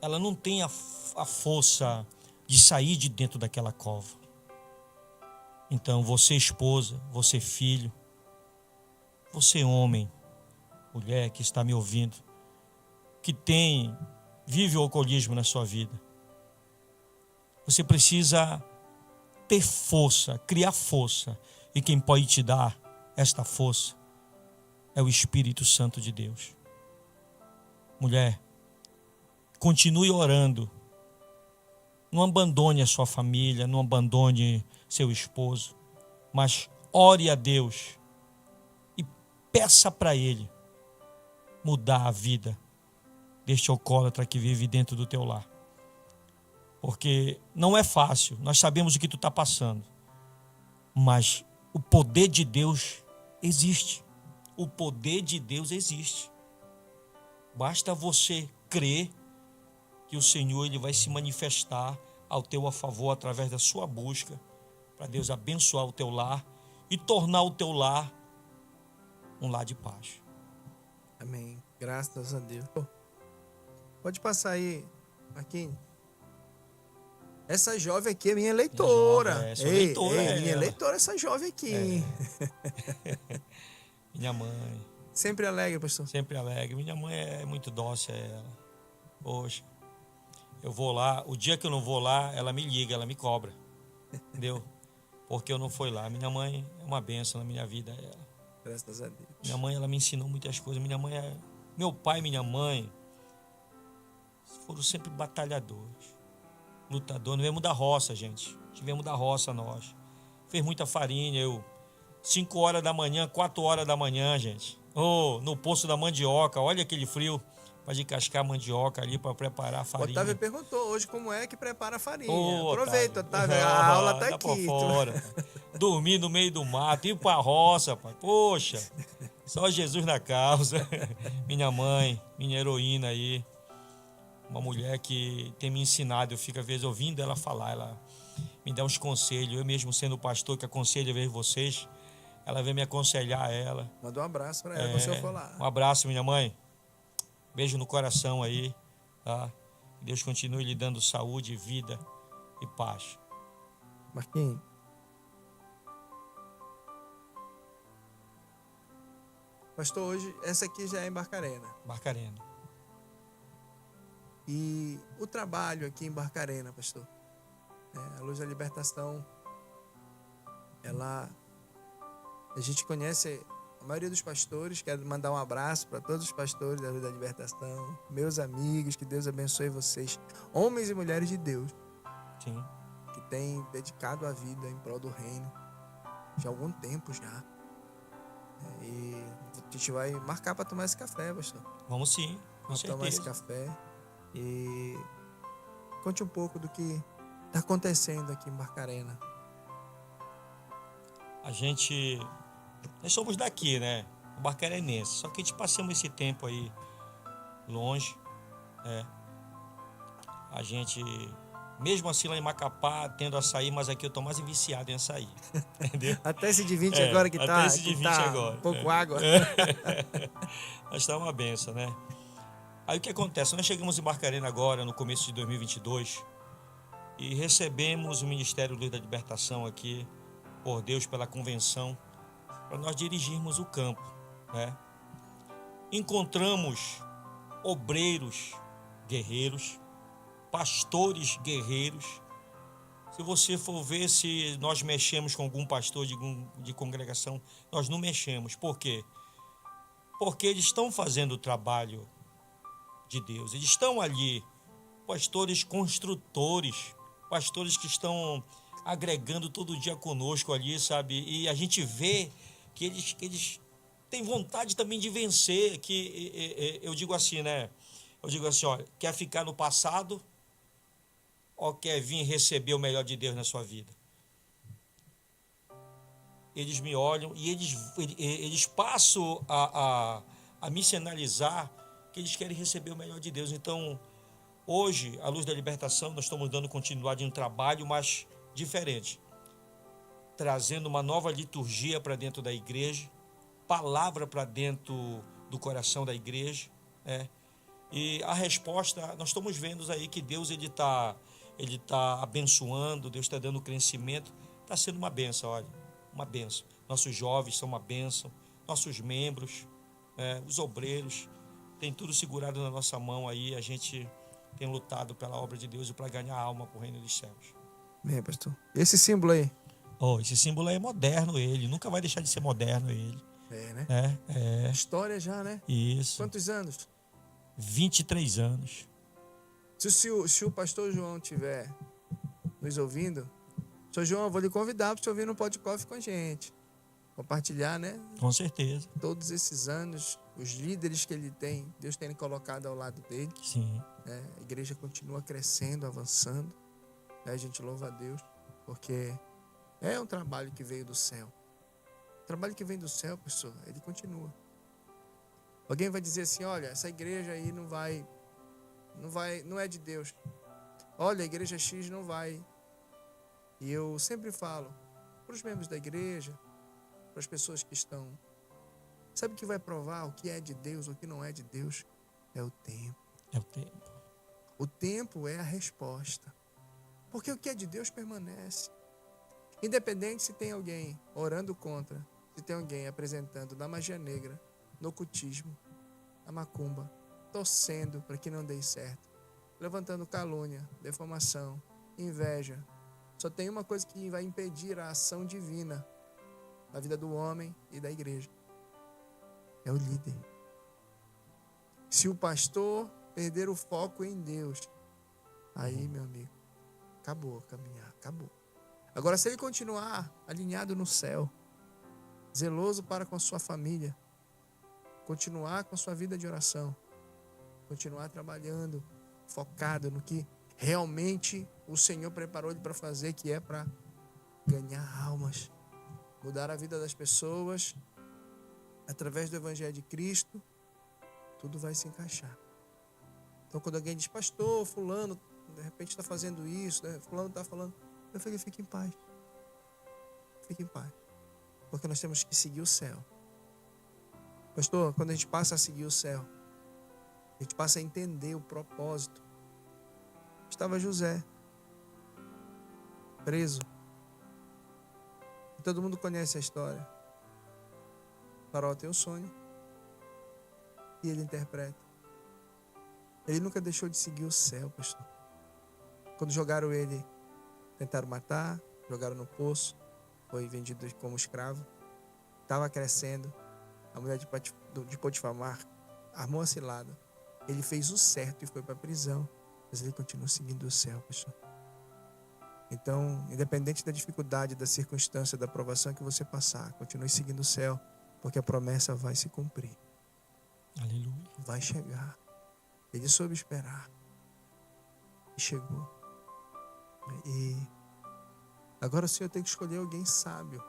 ela não tem a força de sair de dentro daquela cova. Então, você esposa, você filho, você homem, mulher que está me ouvindo, que vive o alcoolismo na sua vida, você precisa ter força, criar força. E quem pode te dar esta força é o Espírito Santo de Deus. Mulher, continue orando. Não abandone a sua família, não abandone seu esposo, mas ore a Deus e peça para Ele mudar a vida deste alcoólatra que vive dentro do teu lar. Porque não é fácil, nós sabemos o que tu está passando, mas o poder de Deus existe. O poder de Deus existe. Basta você crer que o Senhor ele vai se manifestar ao teu favor através da sua busca, para Deus abençoar o teu lar e tornar o teu lar um lar de paz. Amém. Graças a Deus. Pode passar aí, Marquinhos. Essa jovem aqui é minha eleitora. Minha eleitora, essa jovem aqui. Minha mãe. Sempre alegre, pastor? Sempre alegre. Minha mãe é muito dócil, ela. Poxa, eu vou lá, o dia que eu não vou lá, ela me liga, ela me cobra. Entendeu? Porque eu não fui lá. Minha mãe é uma bênção na minha vida, ela. Graças a Deus. Minha mãe, ela me ensinou muitas coisas. Meu pai e minha mãe foram sempre batalhadores. lutador. Nós viemos da roça, gente. Tivemos da roça nós. Fez muita farinha, 5 horas da manhã, 4 horas da manhã, gente. No poço da mandioca, olha aquele frio. Para descascar a mandioca ali para preparar a farinha. Otávio perguntou hoje como é que prepara a farinha. Ô, Aproveita, Otávio, a aula tá dá aqui. Pra fora, dormir no meio do mato, ir pra roça, pai. Poxa, só Jesus na causa. Minha mãe, minha heroína aí, uma mulher que tem me ensinado, eu fico às vezes ouvindo ela falar, ela me dá uns conselhos, eu mesmo sendo pastor que aconselho às vezes vocês, ela vem me aconselhar ela. Manda um abraço pra ela quando você for lá. Um abraço, minha mãe. Beijo no coração aí, tá? Que Deus continue lhe dando saúde, vida e paz. Marquinhos. Pastor, hoje, essa aqui já é em Barcarena. Barcarena. E o trabalho aqui em Barcarena, pastor, a Luz da Libertação, a gente conhece a maioria dos pastores. Quero mandar um abraço para todos os pastores da Luz da Libertação, meus amigos, que Deus abençoe vocês, homens e mulheres de Deus. Sim. Que têm dedicado a vida em prol do reino já há algum tempo já. E a gente vai marcar para tomar esse café, pastor. Vamos sim, com Vamos certeza. tomar esse café e conte um pouco do que está acontecendo aqui em Barcarena. Nós somos daqui, né? Barcarenense. Só que a gente passamos esse tempo aí longe, A gente, mesmo assim lá em Macapá, tendo açaí, mas aqui eu tô mais viciado em açaí. Entendeu? Até esse de 20 agora que tá, esse de 20 agora. Um pouco água. Mas tá uma benção, né? Aí o que acontece? Nós chegamos em Barcarena agora, no começo de 2022, e recebemos o Ministério Luz da Libertação aqui, por Deus, pela convenção, para nós dirigirmos o campo, né? Encontramos obreiros guerreiros, pastores guerreiros. Se você for ver se nós mexemos com algum pastor de congregação, nós não mexemos. Por quê? Porque eles estão fazendo o trabalho de Deus. Eles estão ali, pastores construtores, pastores que estão agregando todo dia conosco ali, sabe? E a gente vê que eles têm vontade também de vencer, que eu digo assim, né? Eu digo assim, olha, quer ficar no passado ou quer vir receber o melhor de Deus na sua vida? Eles me olham e eles passam a me sinalizar que eles querem receber o melhor de Deus. Então, hoje, à luz da libertação, nós estamos dando continuidade em um trabalho, mas diferente. Trazendo uma nova liturgia para dentro da igreja, palavra para dentro do coração da igreja, né? E a resposta, nós estamos vendo aí que Deus ele tá abençoando, Deus está dando crescimento, está sendo uma bênção, olha, uma bênção. Nossos jovens são uma bênção, nossos membros, os obreiros, tem tudo segurado na nossa mão aí, a gente tem lutado pela obra de Deus e para ganhar alma para o reino dos céus. Bem, pastor. Esse símbolo aí? Esse símbolo aí é moderno, ele nunca vai deixar de ser moderno, ele. Né? É. História já, né? Isso. Quantos anos? 23 anos. Se o pastor João estiver nos ouvindo, pastor João, eu vou lhe convidar para você ouvir no podcast com a gente. Compartilhar, né? Com certeza. Todos esses anos, os líderes que ele tem, Deus tem colocado ao lado dele. Sim. A igreja continua crescendo, avançando. A gente louva a Deus, porque é um trabalho que veio do céu. O trabalho que vem do céu, pessoal, ele continua. Alguém vai dizer assim, olha, essa igreja aí não é de Deus. Olha, a igreja X não vai. E eu sempre falo para os membros da igreja, para as pessoas que estão, sabe o que vai provar o que é de Deus, o que não é de Deus? É o tempo. É o tempo. O tempo é a resposta. Porque o que é de Deus permanece. Independente se tem alguém orando contra, se tem alguém apresentando na magia negra, no ocultismo, na macumba, torcendo para que não dê certo, levantando calúnia, defamação, inveja. Só tem uma coisa que vai impedir a ação divina na vida do homem e da igreja. É o líder. Se o pastor perder o foco em Deus, aí, meu amigo, acabou a caminhar, acabou. Agora, se ele continuar alinhado no céu, zeloso para com a sua família, continuar com a sua vida de oração, continuar trabalhando, focado no que realmente o Senhor preparou ele para fazer, que é para ganhar almas, mudar a vida das pessoas através do Evangelho de Cristo, tudo vai se encaixar. Então, quando alguém diz, pastor, fulano, de repente está fazendo isso, né? Fulano está falando, eu falei, fique em paz. Fique em paz. Porque nós temos que seguir o céu. Pastor, quando a gente passa a seguir o céu, a gente passa a entender o propósito. Estava José, preso. E todo mundo conhece a história. O faraó tem um sonho e ele interpreta. Ele nunca deixou de seguir o céu, pastor. Quando jogaram ele, tentaram matar, jogaram no poço, foi vendido como escravo. Estava crescendo. A mulher de Potifar armou a cilada. Ele fez o certo e foi para a prisão. Mas ele continua seguindo o céu, pastor. Então, independente da dificuldade, da circunstância, da provação que você passar, continue seguindo o céu, porque a promessa vai se cumprir. Aleluia. Vai chegar. Ele soube esperar. E chegou. E agora o Senhor tem que escolher alguém sábio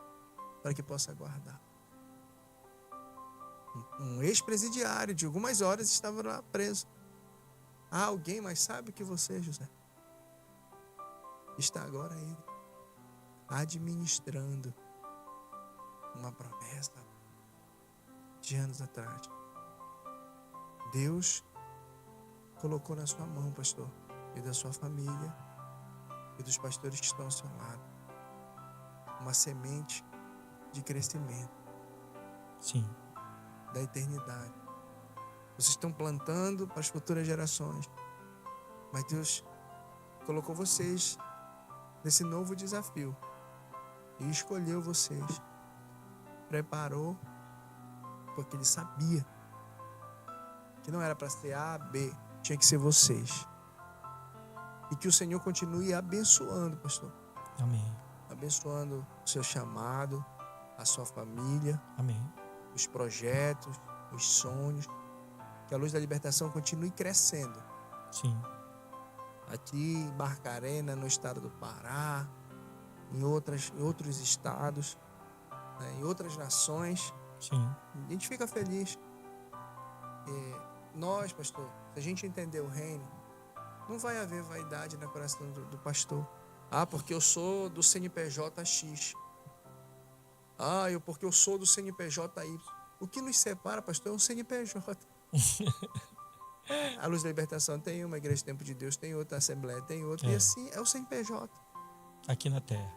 para que possa aguardar. Um ex-presidiário de algumas horas estava lá preso. Há alguém mais sábio que você, José? Está agora ele administrando uma promessa de anos atrás. Deus colocou na sua mão, pastor, e da sua família e dos pastores que estão ao seu lado, uma semente de crescimento. Sim. Da eternidade. Vocês estão plantando para as futuras gerações. Mas Deus colocou vocês nesse novo desafio e escolheu vocês. Preparou, porque Ele sabia que não era para ser A, B, tinha que ser vocês. E que o Senhor continue abençoando, pastor. Amém. Abençoando o seu chamado, a sua família. Amém. Os projetos, os sonhos. Que a Luz da Libertação continue crescendo. Sim. Aqui em Barcarena, no estado do Pará, em outros estados, né, em outras nações. Sim. A gente fica feliz. Nós, pastor, se a gente entender o reino, não vai haver vaidade no coração do pastor. Ah, porque eu sou do CNPJ X. Ah, porque eu sou do CNPJ Y. O que nos separa, pastor, é um CNPJ. A Luz da Libertação tem uma, Igreja Tempo de Deus tem outra, a Assembleia tem outra. E assim é o CNPJ. Aqui na terra.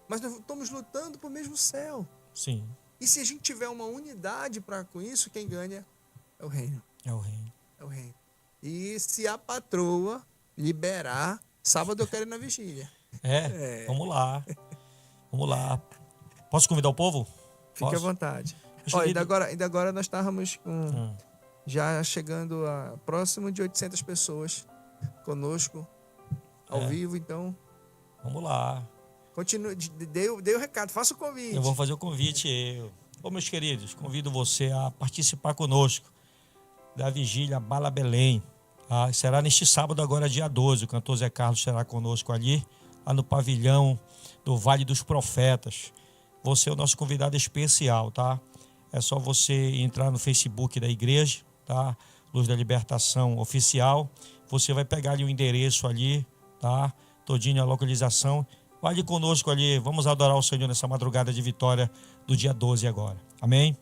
Mas nós estamos lutando para o mesmo céu. Sim. E se a gente tiver uma unidade com isso, quem ganha é o reino. É o reino. É o reino. E se a patroa liberar, sábado eu quero ir na vigília. Vamos lá. Vamos lá. Posso convidar o povo? Fique à vontade. Olha, ainda agora nós estávamos já chegando a próximo de 800 pessoas conosco ao vivo, então vamos lá. Continue, dê o recado, faça o convite. Eu vou fazer o convite. Meus queridos, convido você a participar conosco da vigília Bala Belém. Será neste sábado, agora dia 12. O cantor Zé Carlos estará conosco ali, lá no pavilhão do Vale dos Profetas. Você é o nosso convidado especial, tá? É só você entrar no Facebook da igreja, tá? Luz da Libertação Oficial. Você vai pegar ali o endereço ali, tá? Todinho a localização. Vai ali conosco ali. Vamos adorar o Senhor nessa madrugada de vitória do dia 12 agora. Amém?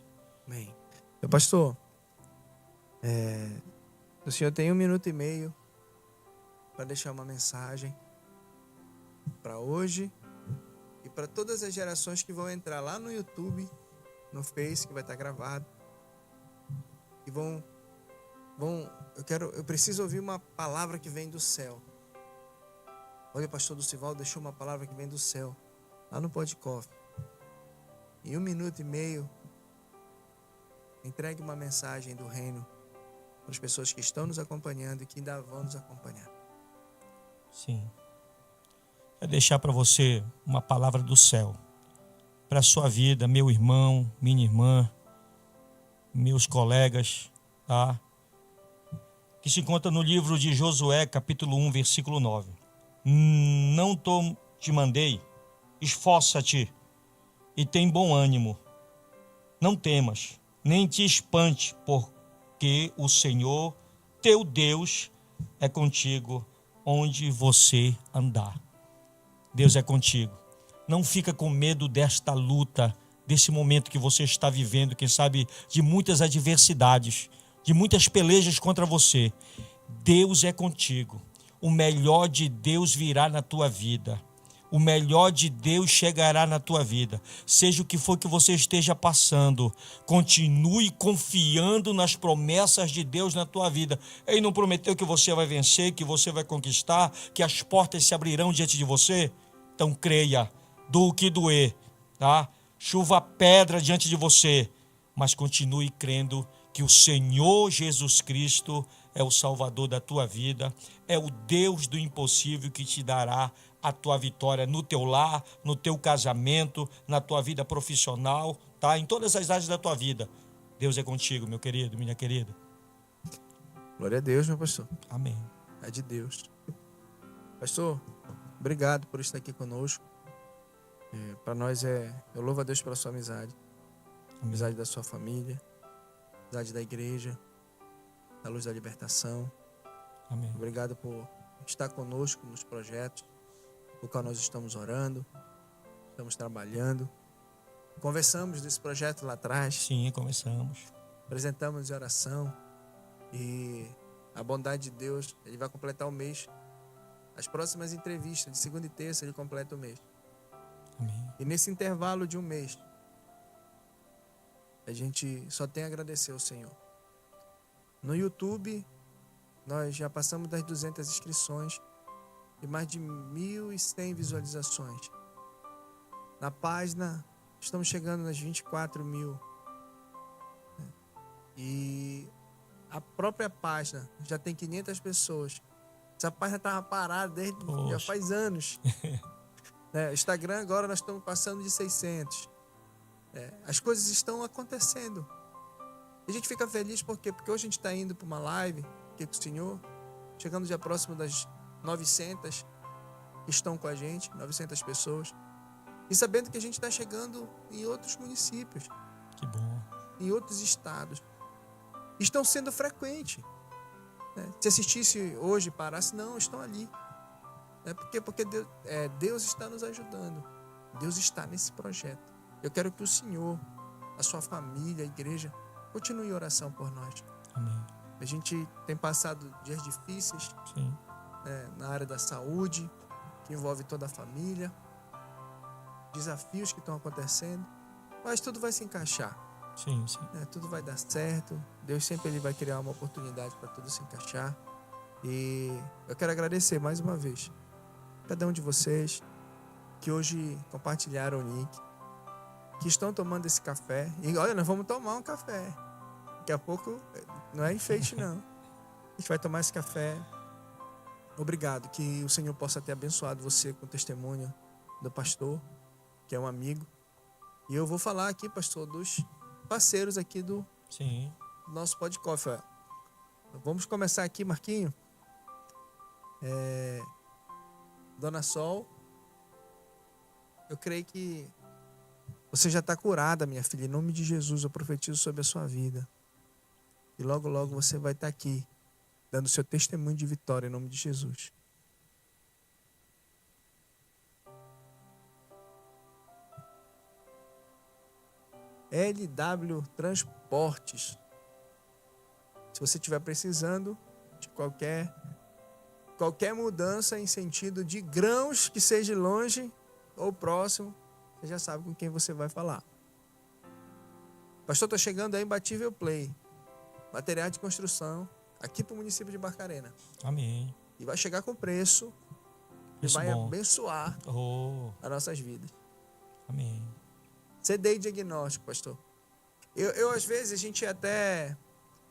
Amém. Meu pastor, o senhor tem 1 minuto e meio para deixar uma mensagem para hoje e para todas as gerações que vão entrar lá no YouTube, no Face, que vai estar gravado, e eu preciso ouvir uma palavra que vem do céu. Olha, o pastor Dulcival deixou uma palavra que vem do céu, lá no Podcast. Em 1 minuto e meio, entregue uma mensagem do reino para as pessoas que estão nos acompanhando e que ainda vão nos acompanhar. Sim. é deixar para você uma palavra do céu, para a sua vida, meu irmão, minha irmã, meus colegas, tá? Que se encontra no livro de Josué, capítulo 1, versículo 9. Não te mandei, esforça-te e tem bom ânimo. Não temas, nem te espante, porque o Senhor, teu Deus, é contigo onde você andar. Deus é contigo. Não fica com medo desta luta, desse momento que você está vivendo, quem sabe de muitas adversidades, de muitas pelejas contra você. Deus é contigo. O melhor de Deus virá na tua vida. O melhor de Deus chegará na tua vida. Seja o que for que você esteja passando, continue confiando nas promessas de Deus na tua vida. Ele não prometeu que você vai vencer, que você vai conquistar, que as portas se abrirão diante de você? Então creia, do que doer, tá? Chuva pedra diante de você, mas continue crendo que o Senhor Jesus Cristo é o Salvador da tua vida, é o Deus do impossível que te dará a tua vitória no teu lar, no teu casamento, na tua vida profissional, tá? Em todas as áreas da tua vida. Deus é contigo, meu querido, minha querida. Glória a Deus, meu pastor. Amém. É de Deus. Pastor, obrigado por estar aqui conosco. Para nós eu louvo a Deus pela sua amizade. Amizade da sua família, amizade da igreja, da Luz da Libertação. Amém. Obrigado por estar conosco nos projetos, no qual nós estamos orando, estamos trabalhando. Conversamos desse projeto lá atrás. Sim, conversamos. Apresentamos em oração. E a bondade de Deus, Ele vai completar o mês. As próximas entrevistas, de segunda e terça, Ele completa o mês. Amém. E nesse intervalo de um mês, a gente só tem a agradecer ao Senhor. No YouTube, nós já passamos das 200 inscrições e mais de 1.100 visualizações. Na página, estamos chegando nas 24 mil. E a própria página já tem 500 pessoas. Essa página estava parada desde já faz anos. Instagram agora nós estamos passando de 600. As coisas estão acontecendo. E a gente fica feliz porque hoje a gente está indo para uma live aqui com o Senhor, chegando já próximo das 900 que estão com a gente, 900 pessoas. E sabendo que a gente está chegando em outros municípios. Que bom. Em outros estados. Estão sendo frequentes. Se assistisse hoje e parasse, não, estão ali. Porque Deus está nos ajudando. Deus está nesse projeto. Eu quero que o Senhor, a sua família, a igreja, continue em oração por nós. Amém. A gente tem passado dias difíceis. Sim. Na área da saúde, que envolve toda a família. Desafios que estão acontecendo. Mas tudo vai se encaixar. Sim, sim. Tudo vai dar certo. Deus sempre vai criar uma oportunidade para tudo se encaixar. E eu quero agradecer mais uma vez cada um de vocês que hoje compartilharam o link, que estão tomando esse café. E olha, nós vamos tomar um café. Daqui a pouco, não é enfeite não. A gente vai tomar esse café. Obrigado, que o Senhor possa ter abençoado você com o testemunho do pastor, que é um amigo. E eu vou falar aqui, pastor, dos parceiros aqui do nosso Pó de Coffee. Vamos começar aqui, Marquinho. Dona Sol, eu creio que você já está curada, minha filha. Em nome de Jesus, eu profetizo sobre a sua vida. E logo, logo você vai estar aqui, dando seu testemunho de vitória em nome de Jesus. LW Transportes. Se você estiver precisando de qualquer mudança em sentido de grãos, que seja longe ou próximo, você já sabe com quem você vai falar. Pastor, está chegando aí Imbatível Play. Materiais de construção, aqui para o município de Barcarena. Amém. E vai chegar com preço que vai abençoar as nossas vidas. Amém. CDI diagnóstico, pastor. Eu às vezes, a gente até,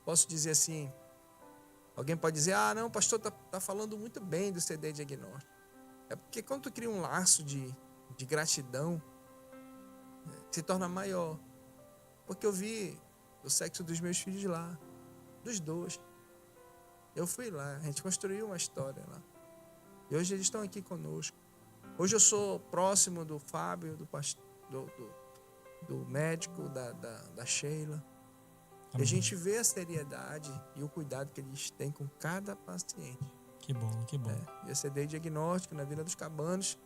posso dizer assim, alguém pode dizer, não, o pastor tá falando muito bem do CDI diagnóstico. É porque quando tu cria um laço de gratidão, se torna maior. Porque eu vi o sexo dos meus filhos lá, dos dois. Eu fui lá, a gente construiu uma história lá. E hoje eles estão aqui conosco. Hoje eu sou próximo do Fábio, do médico, da Sheila. E a gente vê a seriedade e o cuidado que eles têm com cada paciente. Que bom, que bom. E a CD Diagnóstico, na Vila dos Cabanos,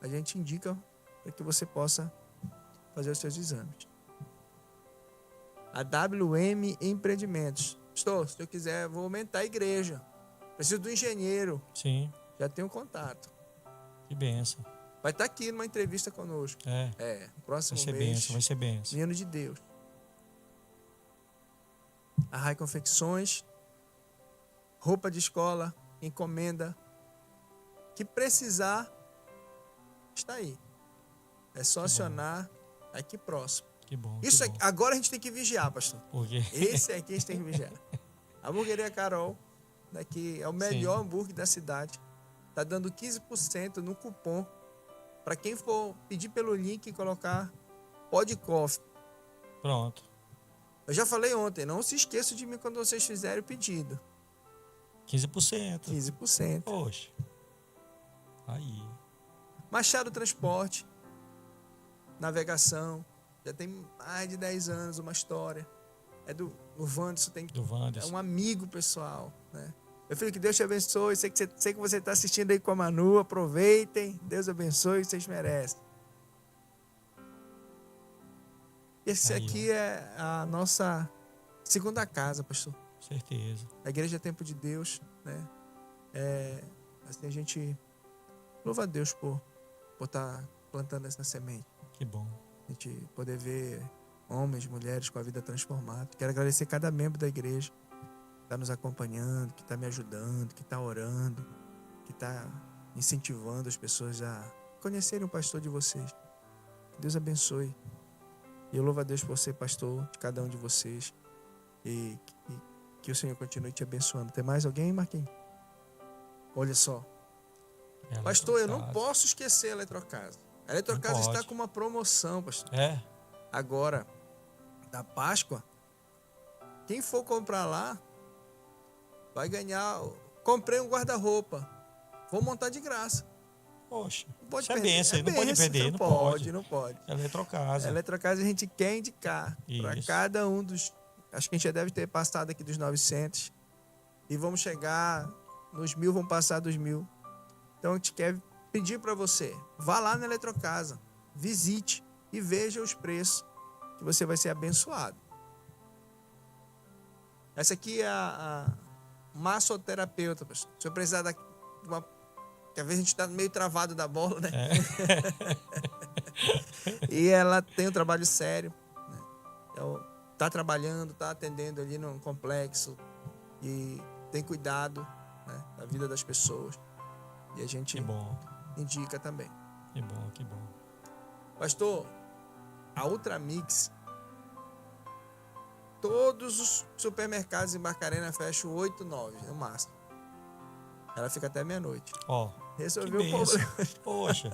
a gente indica para que você possa fazer os seus exames. A WM Empreendimentos. Estou, se eu quiser, vou aumentar a igreja. Preciso do engenheiro. Sim. Já tenho contato. Que benção. Vai estar aqui numa entrevista conosco. Próximo vai ser mês. Benção, vai ser benção. Menino de Deus. A Rai Confecções. Roupa de escola. Encomenda. Que precisar, está aí. É só acionar aqui próximo. Que bom. Isso aqui, agora a gente tem que vigiar, pastor. Por quê? Esse aqui a gente tem que vigiar. A Hamburgueria Carol, daqui é o melhor hambúrguer da cidade. Tá dando 15% no cupom para quem for pedir pelo link e colocar Pod Coffee. Pronto. Eu já falei ontem, não se esqueça de mim quando vocês fizerem o pedido. 15%. 15%. Poxa. Aí. Machado Transporte, navegação, já tem mais de 10 anos uma história. É do Wanderson, é um amigo pessoal, né? Meu filho, que Deus te abençoe. Sei que você está assistindo aí com a Manu. Aproveitem. Deus abençoe, vocês merecem. Esse aqui é a nossa segunda casa, pastor. Certeza. A Igreja Tempo de Deus, né? Assim a gente louva a Deus por estar plantando essa semente. Que bom. A gente poder ver homens, mulheres com a vida transformada. Quero agradecer cada membro da igreja que está nos acompanhando, que está me ajudando, que está orando, que está incentivando as pessoas a conhecerem o pastor de vocês. Que Deus abençoe. E eu louvo a Deus por ser pastor de cada um de vocês. E que o Senhor continue te abençoando. Tem mais alguém, Marquinhos? Olha só. Pastor, eu não posso esquecer a Eletrocasa. A Eletrocasa está com uma promoção, pastor. Agora, da Páscoa, quem for comprar lá, vai ganhar. Comprei um guarda-roupa. Vou montar de graça. Poxa, não pode perder. Benção, não pode perder. Não pode. Eletrocasa. A Eletrocasa a gente quer indicar para cada um dos... Acho que a gente já deve ter passado aqui dos 900. E vamos chegar nos 1.000, vamos passar dos 1.000. Então a gente quer pedir para você, vá lá na Eletrocasa, visite e veja os preços, que você vai ser abençoado. Essa aqui é a massoterapeuta, pessoal. Se eu precisar de uma... que às vezes a gente está meio travado da bola, né? E ela tem um trabalho sério, né? Tá trabalhando, tá atendendo ali num complexo e tem cuidado, né, da vida das pessoas. E a gente indica também. Que bom, que bom. Pastor, a Ultramix, todos os supermercados em Barcarena fecham 8, 9, no máximo. Ela fica até meia-noite. Resolveu o problema. Poxa.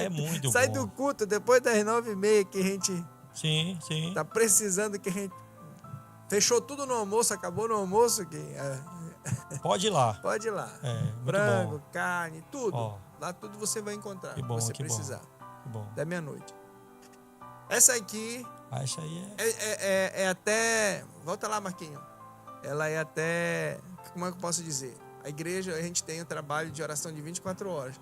Muito sai bom. do culto depois das 9h30 que a gente... Sim. Tá precisando que a gente... Fechou tudo no almoço, acabou no almoço. Pode ir lá. Pode ir lá. Frango, carne, tudo. Lá tudo você vai encontrar. Que bom, você precisar. Que bom. Até meia-noite. Essa aqui... essa aí é até... Volta lá, Marquinhos. Ela é até... Como é que eu posso dizer? A igreja, a gente tem um trabalho de oração de 24 horas.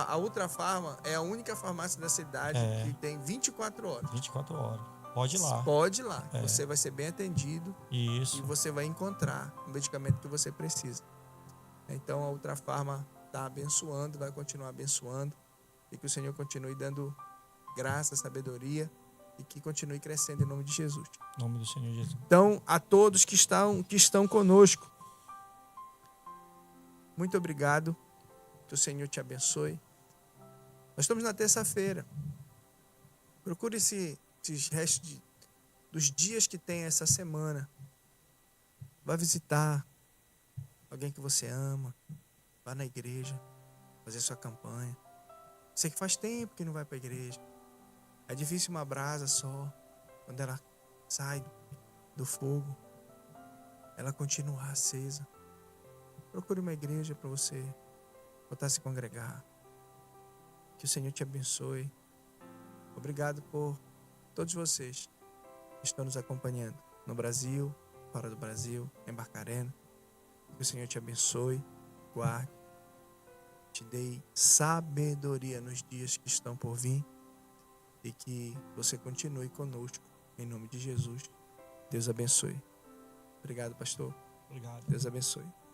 A Ultra Farma é a única farmácia da cidade que tem 24 horas. 24 horas. Pode ir lá. Pode ir lá. Você vai ser bem atendido. Isso. E você vai encontrar o medicamento que você precisa. Então a Ultra Farma está abençoando, vai continuar abençoando. E que o Senhor continue dando graça, sabedoria e que continue crescendo em nome de Jesus. Em nome do Senhor Jesus. Então, a todos que estão conosco, muito obrigado. Que o Senhor te abençoe. Nós estamos na terça-feira. Procure esses restos dos dias que tem essa semana. Vá visitar alguém que você ama. vá na igreja, fazer sua campanha. Você que faz tempo que não vai para a igreja. É difícil uma brasa só, quando ela sai do fogo, ela continua acesa. Procure uma igreja para você voltar a se congregar. Que o Senhor te abençoe. Obrigado por todos vocês que estão nos acompanhando no Brasil, fora do Brasil, em Barcarena. Que o Senhor te abençoe, guarde, te dê sabedoria nos dias que estão por vir e que você continue conosco, em nome de Jesus. Deus abençoe. Obrigado, pastor. Obrigado. Deus abençoe.